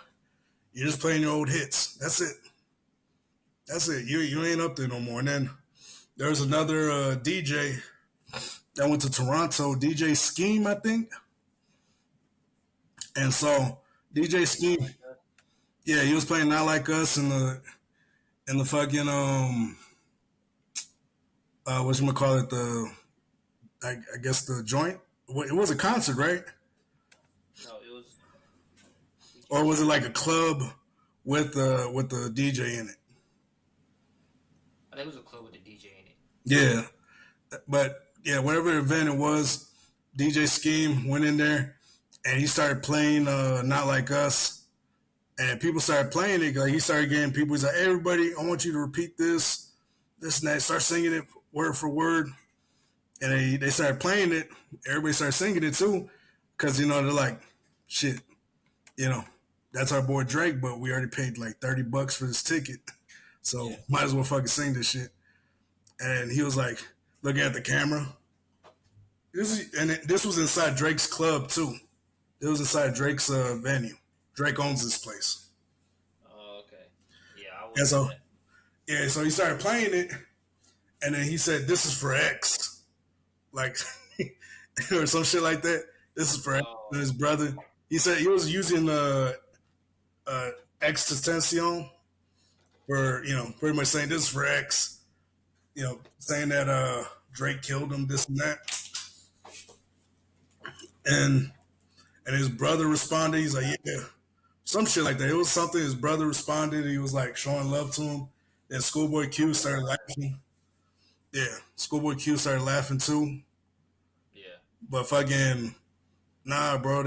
You're just playing your old hits. That's it. That's it. You ain't up there no more. And then there's another DJ that went to Toronto, DJ Scheme, I think. And so DJ Scheme, yeah, he was playing Not Like Us in the fucking what you call it, I guess the joint. It was a concert, right? No, it was. Or was it like a club with the DJ in it? I think it was a club with the DJ in it. Yeah, but yeah, whatever event it was, DJ Scheme went in there and he started playing Not Like Us, and people started playing it. Like he started getting people. He's like, hey, everybody, I want you to repeat this and that. Start singing it word for word, and they started playing it. Everybody started singing it too, because they're like, shit, that's our boy Drake, but we already paid like $30 for this ticket, so might as well fucking sing this shit. And he was like, looking at the camera. This was inside Drake's club too. It was inside Drake's venue. Drake owns this place. Oh, okay. Yeah, I And was. so, yeah, so he started playing it, and then he said, "This is for X," like, or some shit like that. This is for X and his brother. He said he was using Extension for pretty much saying this is for X. Saying that Drake killed him, this and that, and his brother responded. He's like, yeah, some shit like that. It was something. His brother responded. He was like showing love to him. Then Schoolboy Q started laughing. Yeah, Schoolboy Q started laughing too. Yeah. But fucking nah, bro.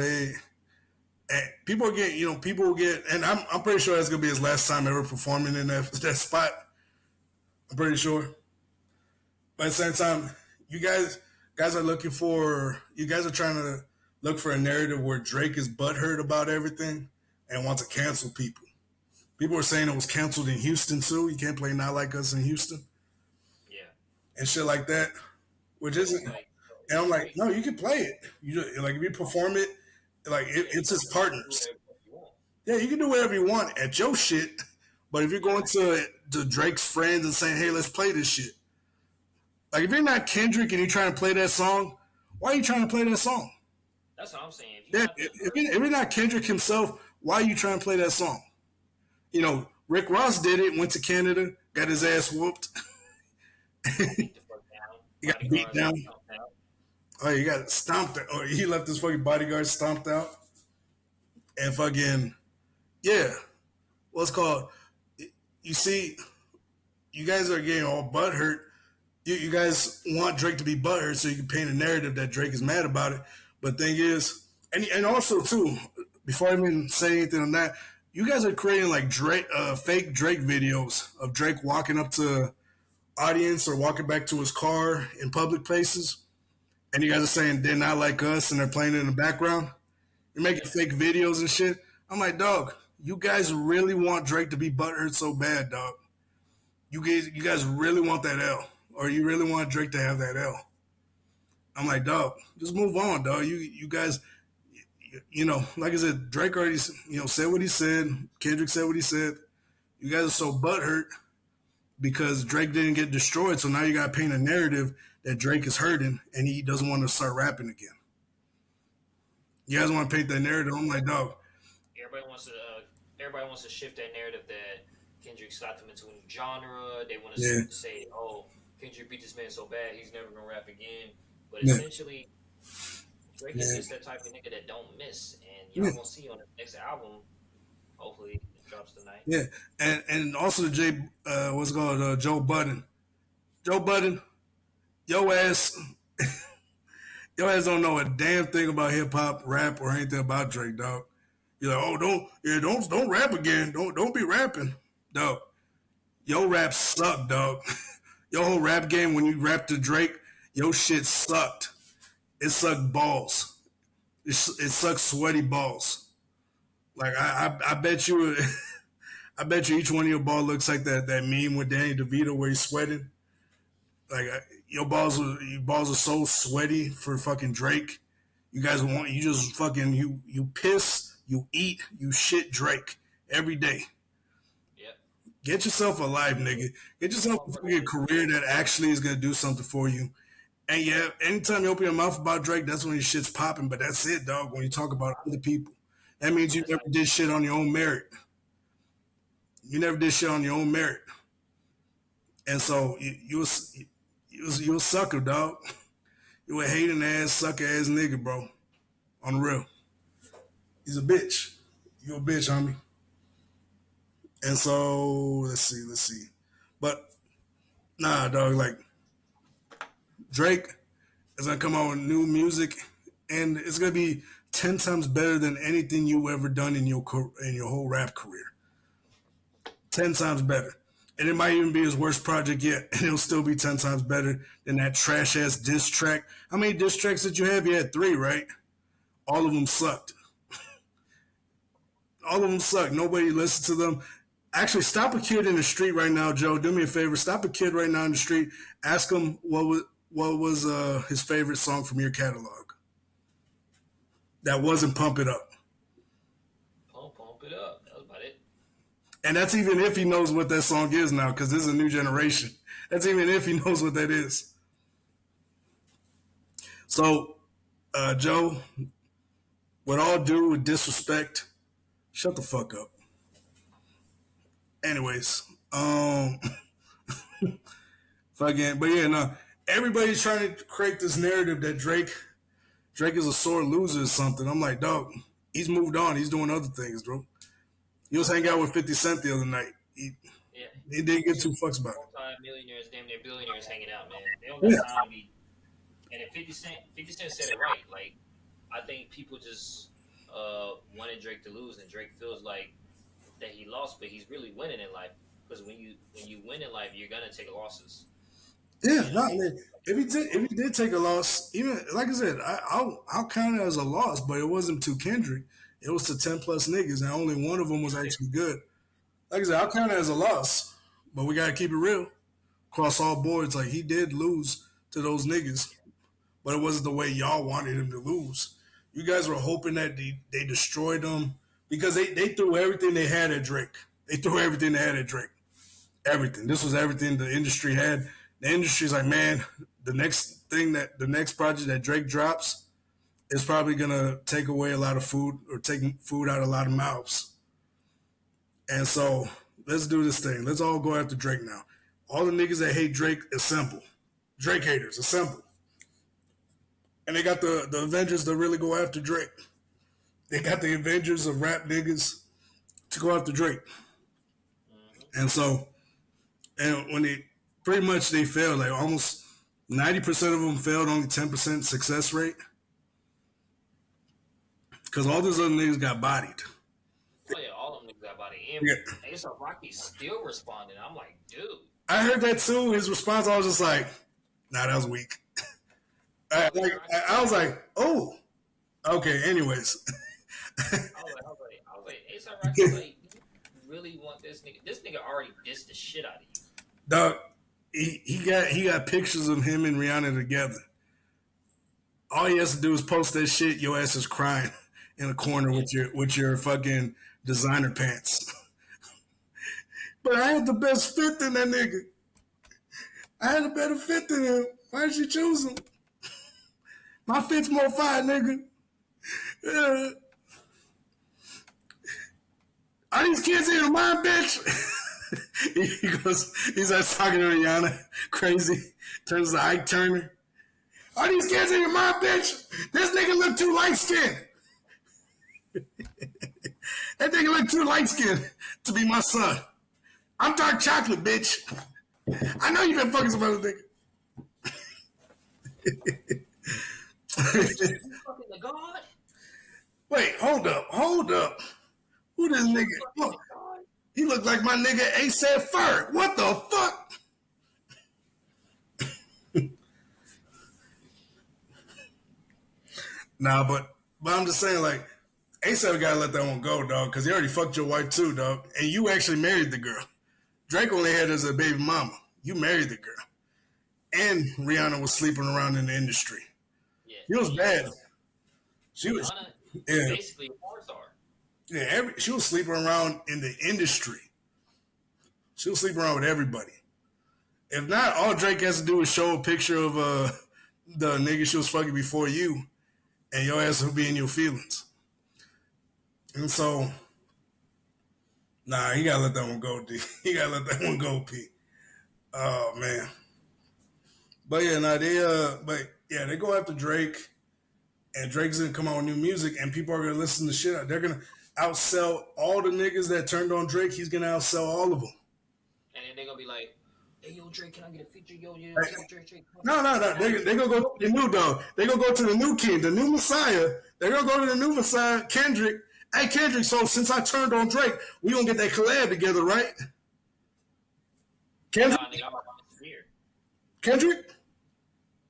People get people will get, and I'm pretty sure that's gonna be his last time ever performing in that spot. I'm pretty sure. But at the same time, you guys are trying to look for a narrative where Drake is butthurt about everything and wants to cancel people. People are saying it was canceled in Houston too. You can't play Not Like Us in Houston. Yeah. And shit like that, which isn't. And I'm like, no, you can play it. Like if you perform it, like it's his partners. Yeah, you can do whatever you want at your shit. But if you're going to Drake's friends and saying, hey, let's play this shit. Like if you're not Kendrick and you're trying to play that song, why are you trying to play that song? That's what I'm saying. If you're not Kendrick himself, why are you trying to play that song? Rick Ross did it, went to Canada, got his ass whooped. Beat the fuck down. He got beat down. Oh, he got stomped out. Or he left his fucking bodyguard stomped out. And fucking, yeah. What's called? You see, you guys are getting all butthurt. You guys want Drake to be butthurt so you can paint a narrative that Drake is mad about it. But thing is, and also too, before I even say anything on that, you guys are creating like fake Drake videos of Drake walking up to audience or walking back to his car in public places, and you guys are saying they're not like us and they're playing it in the background. You're making fake videos and shit. I'm like, dog, you guys really want Drake to be butthurt so bad, dog. You guys really want that L, or you really want Drake to have that L. I'm like, dog, just move on, dog. You guys, like I said, Drake already, said what he said. Kendrick said what he said. You guys are so butthurt because Drake didn't get destroyed. So now you got to paint a narrative that Drake is hurting and he doesn't want to start rapping again. You guys want to paint that narrative? I'm like, dog. Everybody wants to shift that narrative that Kendrick slapped him into a new genre. They want to Yeah, say, "Oh, Kendrick beat this man so bad, he's never gonna rap again." But yeah, essentially, Drake is yeah, just that type of nigga that don't miss, and yeah, y'all gonna see on the next album. Hopefully, it drops tonight. yeah. And also the what's it called Joe Budden. Joe Budden, your ass, your ass don't know a damn thing about hip hop, rap, or anything about Drake, dog. You're like, oh, don't rap again. Don't be rapping, dog. Your rap sucked, dog. Your whole rap game when you rapped to Drake, your shit sucked. It sucked balls. It sucked sweaty balls. Like I bet you, I bet you each one of your ball looks like that meme with Danny DeVito where he's sweating. Like your balls are so sweaty for fucking Drake. You guys want you just fucking you piss, you eat, you shit Drake every day. Yep. Get yourself a life, nigga. Get yourself a fucking career that actually is gonna do something for you. And yeah, anytime you open your mouth about Drake, that's when your shit's popping. But that's it, dog. When you talk about other people, that means you That's never like did shit on your own merit. You never did shit on your own merit, and so you a sucker, dog. You a hating ass, sucker ass nigga, bro. On the real, he's a bitch. You a bitch, homie. And so let's see. But nah, dog. Like Drake is gonna come out with new music, and it's gonna be 10 times better than anything you ever done in your whole rap career. 10 times better, and it might even be his worst project yet, and it'll still be 10 times better than that trash ass diss track. How many diss tracks did you have? You had three, right? All of them sucked. All of them sucked. Nobody listened to them. Actually, stop a kid in the street right now, Joe. Do me a favor. Stop a kid right now in the street. Ask him what was his favorite song from your catalog. That wasn't Pump It Up. pump it up. That was about it. And that's even if he knows what that song is now, because this is a new generation. That's even if he knows what that is. So, Joe, with all due disrespect, shut the fuck up. Anyways, fucking, but yeah, no. Everybody's trying to create this narrative that Drake is a sore loser or something. I'm like, dog, he's moved on. He's doing other things, bro. He was hanging out with 50 Cent the other night. Yeah. He didn't give two fucks about it. Multi-millionaires, damn near billionaires hanging out, man. They don't Yeah. got time to be. And if 50 Cent said it right. Like, I think people just wanted Drake to lose, and Drake feels like that he lost, but he's really winning in life. Because when you win in life, you're gonna take losses. Yeah, You know no, what I mean? man. If he did take a loss, even like I said, I'll count it as a loss, but it wasn't to Kendrick. It was to 10 plus niggas, and only one of them was actually good. Like I said, I'll count it as a loss, but we gotta keep it real across all boards. Like he did lose to those niggas, but it wasn't the way y'all wanted him to lose. You guys were hoping that they destroyed him because they threw everything they had at Drake. They threw everything they had at Drake. Everything. This was everything the industry had. The industry's like, man, the next project that Drake drops is probably gonna take away a lot of food or take food out of a lot of mouths. And so let's do this thing. Let's all go after Drake now. All the niggas that hate Drake, assemble. Drake haters, assemble. And they got the Avengers that really go after Drake. They got the Avengers of rap niggas to go after Drake. Mm-hmm. And so, and when they pretty much they failed, like almost 90% of them failed, only 10% success rate. Because all those other niggas got bodied. Oh yeah, all of them niggas got body. And Yeah. A$AP Rocky's still responding. I'm like, dude. I heard that too. His response, I was just like, nah, that was weak. I was like, oh, okay. Anyways, I was like, A$AP Rocky, like, you really want this nigga? This nigga already dissed the shit out of you. dog, he got pictures of him and Rihanna together. All he has to do is post that shit. Your ass is crying in a corner with your fucking designer pants. But I had the best fit than that nigga. I had a better fit than him. Why did you choose him? My fit's more fire, nigga. Are these kids in your mind, bitch? he goes, he starts talking to Rihanna, crazy, turns to Ike Turner. Are these kids in your mom, bitch? This nigga look too light skinned. That nigga look too light skinned to be my son. I'm dark chocolate, bitch. I know you been fucking some other nigga. You fucking the god? Wait, hold up. Who this nigga? Look, he look like my nigga ASAP Ferg. What the fuck? Nah, but I'm just saying, like, ASAP gotta let that one go, dog, because he already fucked your wife too, dog, and you actually married the girl. Drake only had her as a baby mama. You married the girl, and Rihanna was sleeping around in the industry. Yeah, She was bad. She was, yeah. Basically a porn star. Yeah, she was sleeping around in the industry. She was sleeping around with everybody. If not, all Drake has to do is show a picture of the nigga she was fucking before you, and your ass will be in your feelings. And so, nah, he gotta let that one go, D. He gotta let that one go, P. Oh man. But yeah, nah, they go after Drake, and Drake's gonna come out with new music, and people are gonna listen to shit. They're gonna outsell all the niggas that turned on Drake. He's gonna outsell all of them. And then they're gonna be like, hey, yo, Drake, can I get a feature? Yo, Drake. No. They gonna go to the new dog. They gonna go to the new king, the new Messiah. They're gonna go to the new Messiah, Kendrick. Hey, Kendrick, so since I turned on Drake, we gonna get that collab together, right? Kendrick? Kendrick?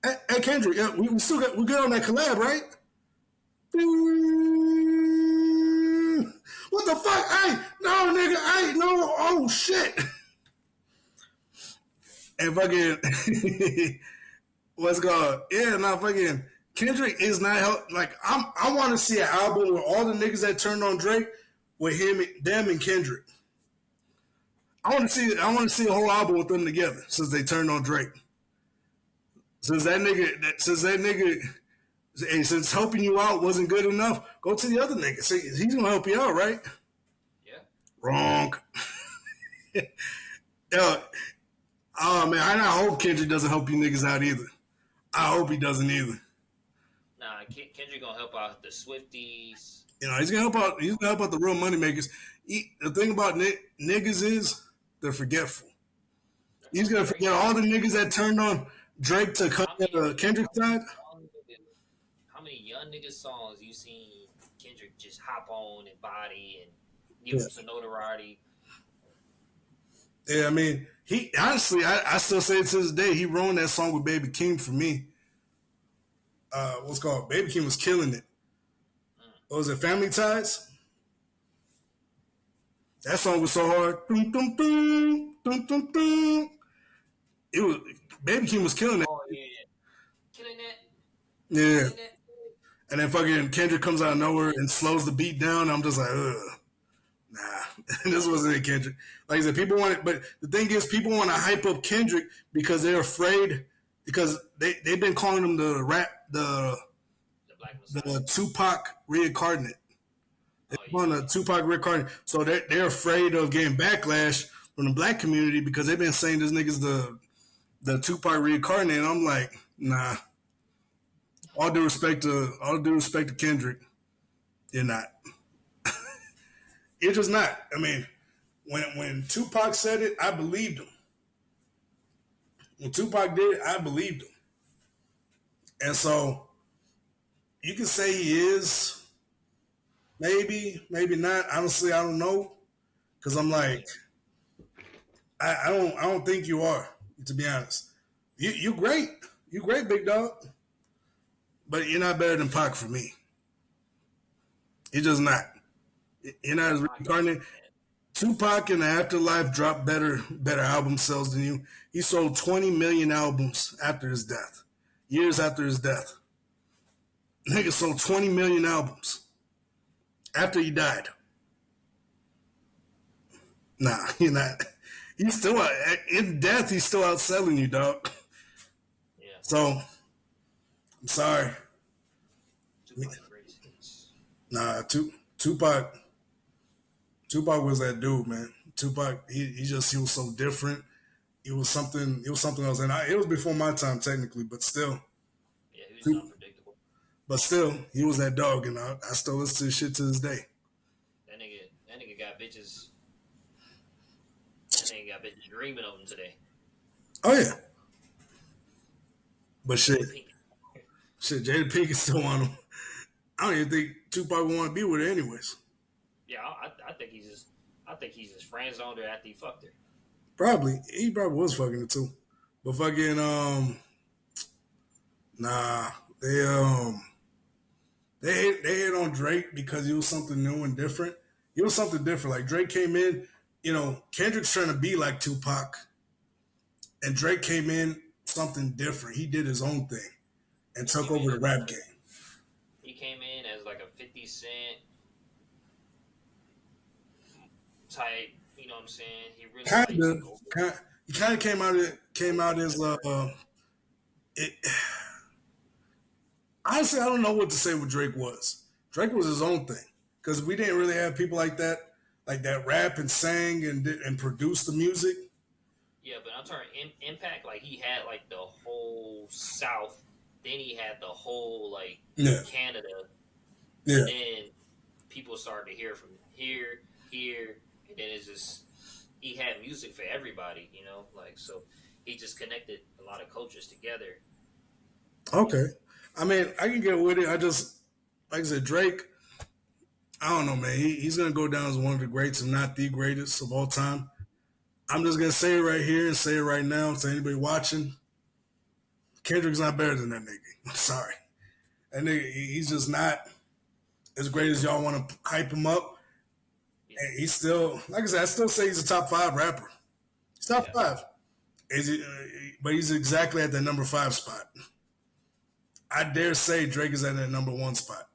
Hey, Kendrick, yeah, we still got, we good on that collab, right? What the fuck? Hey, no, nigga, hey, no, oh, shit. And fucking, what's called? Yeah, no, fucking, Kendrick is not help. Like, I want to see an album with all the niggas that turned on Drake with him, them, and Kendrick. I want to see a whole album with them together since they turned on Drake. Since helping you out wasn't good enough, go to the other nigga. See, he's gonna help you out, right? Yeah. Wrong. Oh man, I hope Kendrick doesn't help you niggas out either. I hope he doesn't either. Nah, Kendrick gonna help out the Swifties. You know, he's gonna help out. He's gonna help out the real money makers. The thing about niggas is they're forgetful. He's gonna forget all the niggas that turned on Drake to come to Kendrick's side. How many young niggas songs you seen Kendrick just hop on and body and give him some notoriety? Yeah, I mean, he honestly, I still say it to this day, he ruined that song with Baby King for me. What's called Baby King was killing it. What was it, Family Ties? That song was so hard. Dum, dum, dum, dum, dum, dum. It was Baby King was killing it. Oh yeah, killing that. Yeah. Killing that. And then fucking Kendrick comes out of nowhere and slows the beat down. I'm just like, ugh. Nah, this wasn't it, Kendrick. Like I said, people want it, but the thing is, people want to hype up Kendrick because they're afraid, because they've been calling him the Tupac reincarnate. They're calling the Tupac reincarnate. So they're afraid of getting backlash from the black community because they've been saying this nigga's the Tupac reincarnate. And I'm like, nah. All due respect to Kendrick, you're not. You're just not. I mean, when Tupac said it, I believed him. When Tupac did it, I believed him. And so you can say he is, maybe not. Honestly, I don't know, because I'm like, I don't think you are. To be honest, you great, big dog. But you're not better than Pac for me. You're just not. You're not as reincarnated. Tupac in the Afterlife dropped better album sales than you. He sold 20 million albums after his death. Years after his death. Nigga sold 20 million albums after he died. Nah, you're not. He's still in death. He's still outselling you, dog. Yeah. So I'm sorry. Nah, Tupac was that dude, man. Tupac, he was so different. It was something else, and it was before my time technically, but still, Yeah, he was unpredictable. he was that dog, and I still listen to his shit to this day. That nigga got bitches. That nigga got bitches dreaming of him today. Oh yeah, but Jada Pinkett. Jada Pinkett still on him. I don't even think Tupac would want to be with her anyways. Yeah, I think he's just friend zoned her after he fucked her. He probably was fucking her too, but fucking nah, they hit on Drake because he was something new and different. He was something different. Like Drake came in, Kendrick's trying to be like Tupac, and Drake came in something different. He did his own thing and took over the rap game. He came in as like a 50 Cent type. You know what I'm saying? He really he kind of came out as honestly, I don't know what to say what Drake was. Drake was his own thing because we didn't really have people like that rap and sang and produced the music. Yeah, but I'm talking impact. Like he had like the whole South, then he had the whole Canada, Yeah. And then people started to hear from here, and then it's just he had music for everybody. So he just connected a lot of cultures together. Okay. I mean, I can get with it. I just, like I said, Drake, I don't know, man. He's going to go down as one of the greats, if not the greatest of all time. I'm just going to say it right here and say it right now to anybody watching. Kendrick's not better than that nigga. I'm sorry. That nigga, he's just not as great as y'all want to hype him up. And he's still, like I said, I still say he's a top 5 rapper. He's top 5. But he's exactly at that number 5 spot. I dare say Drake is at that number 1 spot.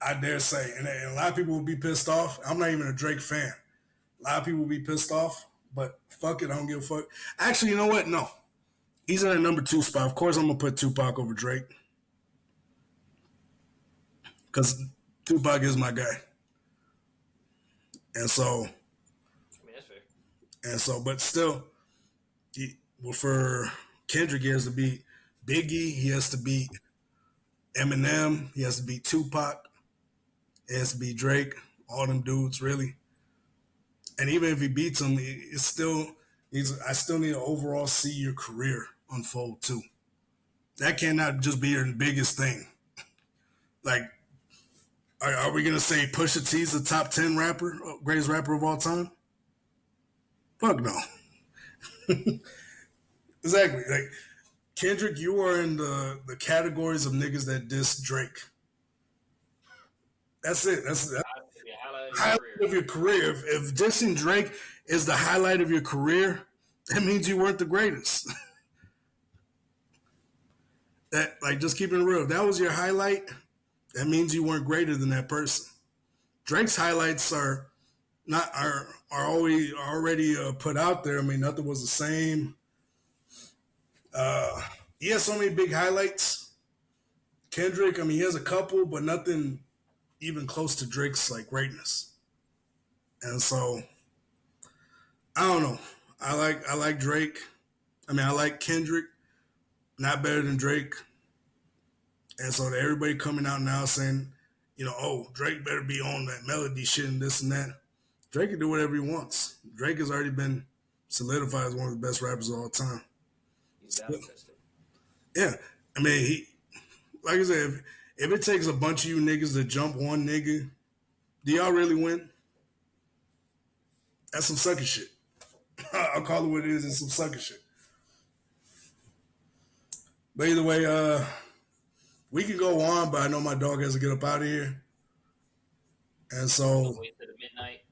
I dare say. And a lot of people will be pissed off. I'm not even a Drake fan. A lot of people will be pissed off, but fuck it. I don't give a fuck. Actually, you know what? No. He's in that number 2 spot. Of course, I'm going to put Tupac over Drake. Because Tupac is my guy. And so. I mean, that's fair. And so, but still, for Kendrick, he has to beat Biggie. He has to beat Eminem. He has to beat Tupac. He has to beat Drake. All them dudes, really. And even if he beats him, I still need to overall see your career unfold too. That cannot just be your biggest thing. Like, are we gonna say Pusha T's the top 10 rapper, greatest rapper of all time? Fuck no. Exactly. Like Kendrick, you are in the categories of niggas that diss Drake. That's it. That's the highlight of your career. If dissing Drake is the highlight of your career, that means you weren't the greatest. Just keeping it real. If that was your highlight, that means you weren't greater than that person. Drake's highlights are already put out there. I mean, nothing was the same. He has so many big highlights. Kendrick, I mean, he has a couple, but nothing even close to Drake's greatness. And so, I don't know. I like Drake. I mean, I like Kendrick. Not better than Drake. And so everybody coming out now saying, oh, Drake better be on that melody shit and this and that. Drake can do whatever he wants. Drake has already been solidified as one of the best rappers of all time. He's battle tested. Yeah. I mean, like I said, if it takes a bunch of you niggas to jump one nigga, do y'all really win? That's some sucker shit. I'll call it what it is. It's some sucker shit. But either way, we can go on, but I know my dog has to get up out of here. And so. Wait till the midnight.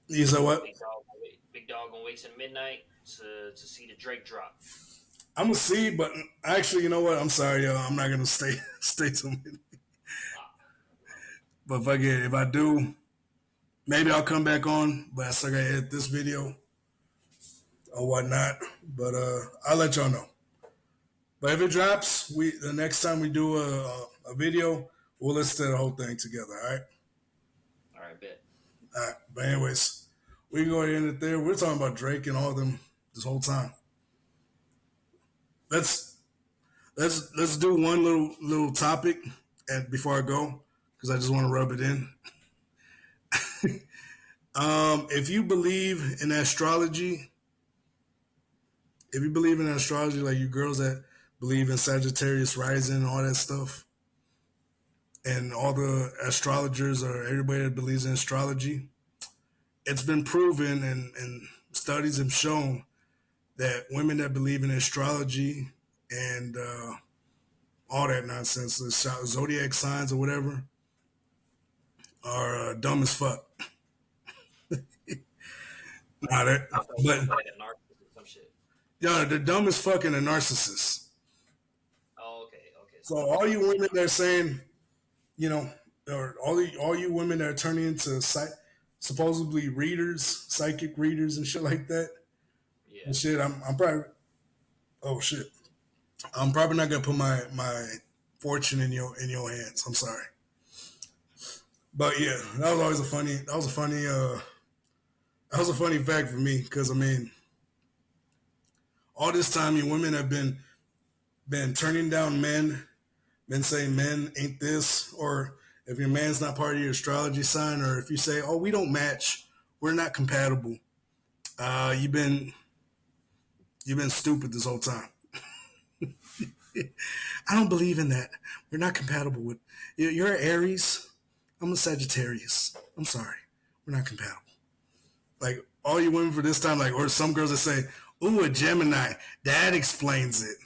You said what? Big dog gonna wait till midnight to see the Drake drop. I'm gonna see, but actually, you know what? I'm sorry, y'all. I'm not gonna stay till midnight. But if I do, maybe I'll come back on. But I still gotta edit this video or whatnot. But I'll let y'all know. But if it drops, the next time we do a video, we'll listen to the whole thing together. All right. All right, bet. But anyways, we can go ahead and end it there. We're talking about Drake and all of them this whole time. Let's let's do one little topic and before I go because I just want to rub it in. If you believe in astrology, if you believe in astrology, like you girls that believe in Sagittarius rising and all that stuff, and all the astrologers or everybody that believes in astrology, it's been proven and studies have shown that women that believe in astrology and all that nonsense, the zodiac signs or whatever, are dumb as fuck. Nah, I thought you but were like a narcissist or some shit. yeah, they're dumb as fuck and a narcissist. Oh, okay, okay. So So all you women that are saying, you know, or all you women that are turning into supposedly readers, psychic readers and shit like that, yeah, and shit, I'm probably oh shit, I'm probably not gonna put my fortune in your hands. I'm sorry, but yeah, that was a funny fact for me because I mean, all this time you women have been turning down men, been saying men ain't this, or if your man's not part of your astrology sign, or if you say, oh, we don't match, we're not compatible, you've been stupid this whole time. I don't believe in that. We're not compatible with. You're an Aries. I'm a Sagittarius. I'm sorry. We're not compatible. Like all you women for this time, like, or some girls that say, "Ooh, a Gemini." That explains it.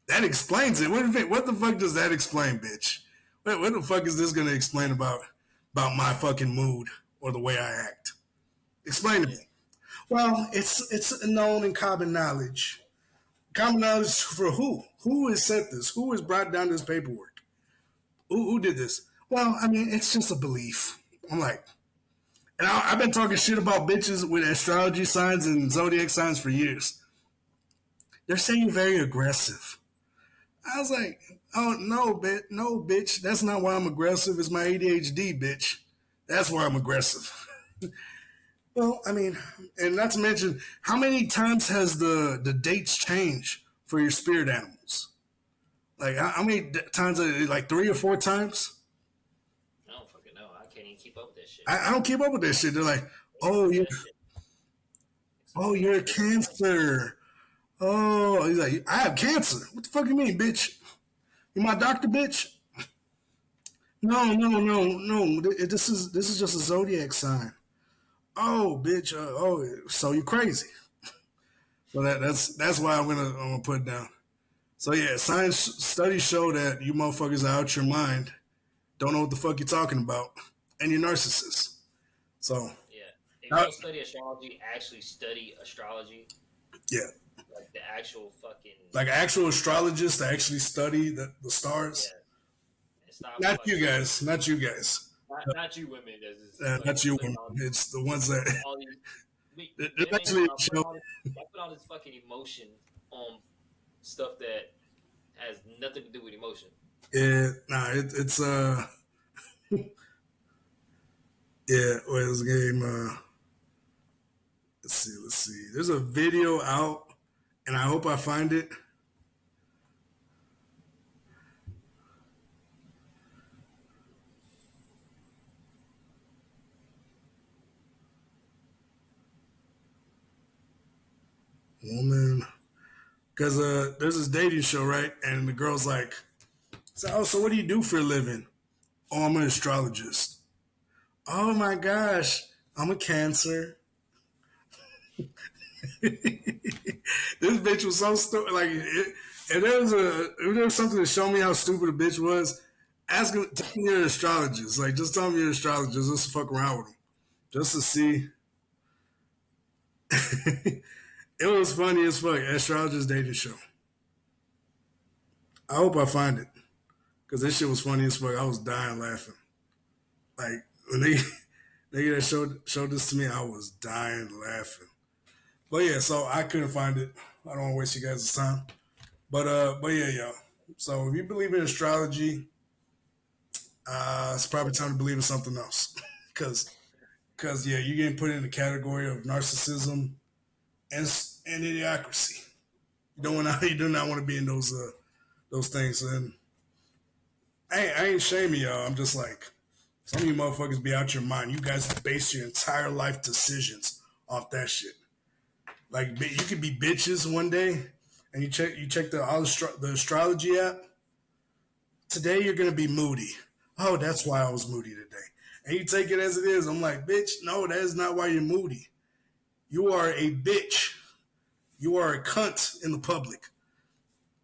That explains it. What the fuck does that explain, bitch? What the fuck is this gonna explain about my fucking mood or the way I act? Explain to yeah. me. Well, it's known in common knowledge. Common knowledge for who? Who has said this? Who has brought down this paperwork? Who did this? Well, I mean, it's just a belief. I'm like, and I've been talking shit about bitches with astrology signs and zodiac signs for years. They're saying you're very aggressive. I was like, oh no, no, bitch. That's not why I'm aggressive. It's my ADHD, bitch. That's why I'm aggressive. Well, I mean, and not to mention, how many times has the dates changed for your spirit animals? Like, how many times? Like 3 or 4 times? I don't fucking know. I can't even keep up with that shit. I don't keep up with that shit. They're like, oh, That shit. oh, you're a Cancer. Oh, he's like, I have cancer. What the fuck you mean, bitch? You my doctor, bitch? No, no, no, no. This is just a zodiac sign. Oh, bitch. Oh, so you crazy? So that's why I'm gonna put it down. So yeah, science studies show that you motherfuckers are out your mind, don't know what the fuck you're talking about, and you're narcissists. So Yeah. If you uh, don't study astrology, actually study astrology, yeah, like the actual fucking like actual astrologists that actually study the yeah. stars. And stop Not you fucking guys. Not you guys. not you women that's just Not fucking you putting women. all It's the ones that all these there's women actually a are show. putting all this fucking emotion on stuff that has nothing to do with emotion. Yeah, nah, it's yeah. Well, it's a game. Let's see. There's a video out, and I hope I find it. Woman, because there's this dating show, right? And the girl's like, so what do you do for a living? Oh, I'm an astrologist. Oh my gosh, I'm a Cancer. This bitch was so stupid. Like, if there was something to show me how stupid a bitch was, ask him. Tell me you're an astrologist. Like, just tell me you're an astrologist. Just to fuck around with him, just to see. It was funny as fuck. Astrologist dating show. I hope I find it because this shit was funny as fuck. I was dying laughing. Like when they that showed this to me, I was dying laughing. But yeah, so I couldn't find it. I don't want to waste you guys' time. But yeah, yo. So if you believe in astrology, it's probably time to believe in something else, because Because yeah, you're getting put in the category of narcissism and idiocracy. You do not want to be in those things. And I ain't shaming y'all. I'm just like, some of you motherfuckers be out your mind. You guys base your entire life decisions off that shit. Like you could be bitches one day, and you check the astrology app. Today you're gonna be moody. Oh, that's why I was moody today. And you take it as it is. I'm like, bitch, no, that is not why you're moody. You are a bitch. You are a cunt in the public.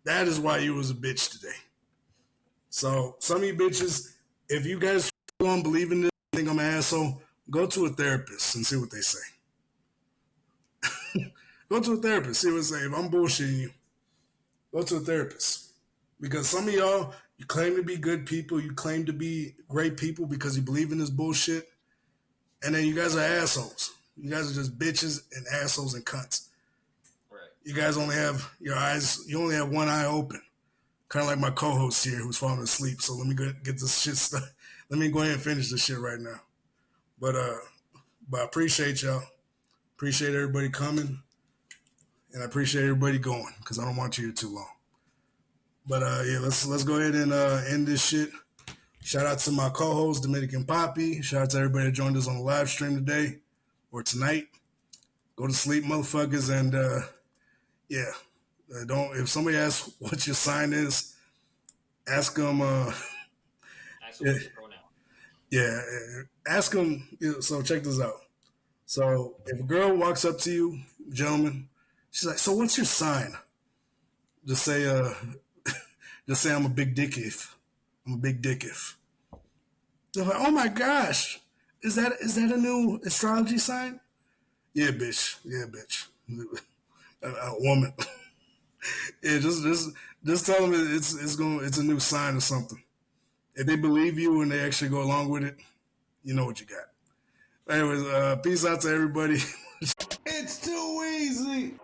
That is why you was a bitch today. So some of you bitches, if you guys don't believe in this, think I'm an asshole, go to a therapist and see what they say. Go to a therapist, see what they say. If I'm bullshitting you, go to a therapist. Because some of y'all, you claim to be good people, you claim to be great people because you believe in this bullshit, and then you guys are assholes. You guys are just bitches and assholes and cunts. Right. You guys only have your eyes, you only have one eye open. Kind of like my co-host here who's falling asleep. So let me get this shit started. Let me go ahead and finish this shit right now. But I appreciate y'all. Appreciate everybody coming. And I appreciate everybody going because I don't want you here too long. But yeah, let's go ahead and end this shit. Shout out to my co-host, Dominican Poppy. Shout out to everybody that joined us on the live stream today or tonight. Go to sleep, motherfuckers, and yeah. Don't. If somebody asks what your sign is, ask them. Ask them what's your pronoun. Yeah, ask them. So check this out. So if a girl walks up to you, gentlemen, she's like, "So what's your sign?" Just say, just say I'm a big dick if. I'm a big dick if. They're like, "Oh my gosh, is that a new astrology sign?" Yeah, bitch. Yeah, bitch. A woman. Yeah, just tell them it's a new sign or something. If they believe you and they actually go along with it, you know what you got. Anyways, peace out to everybody. It's too easy.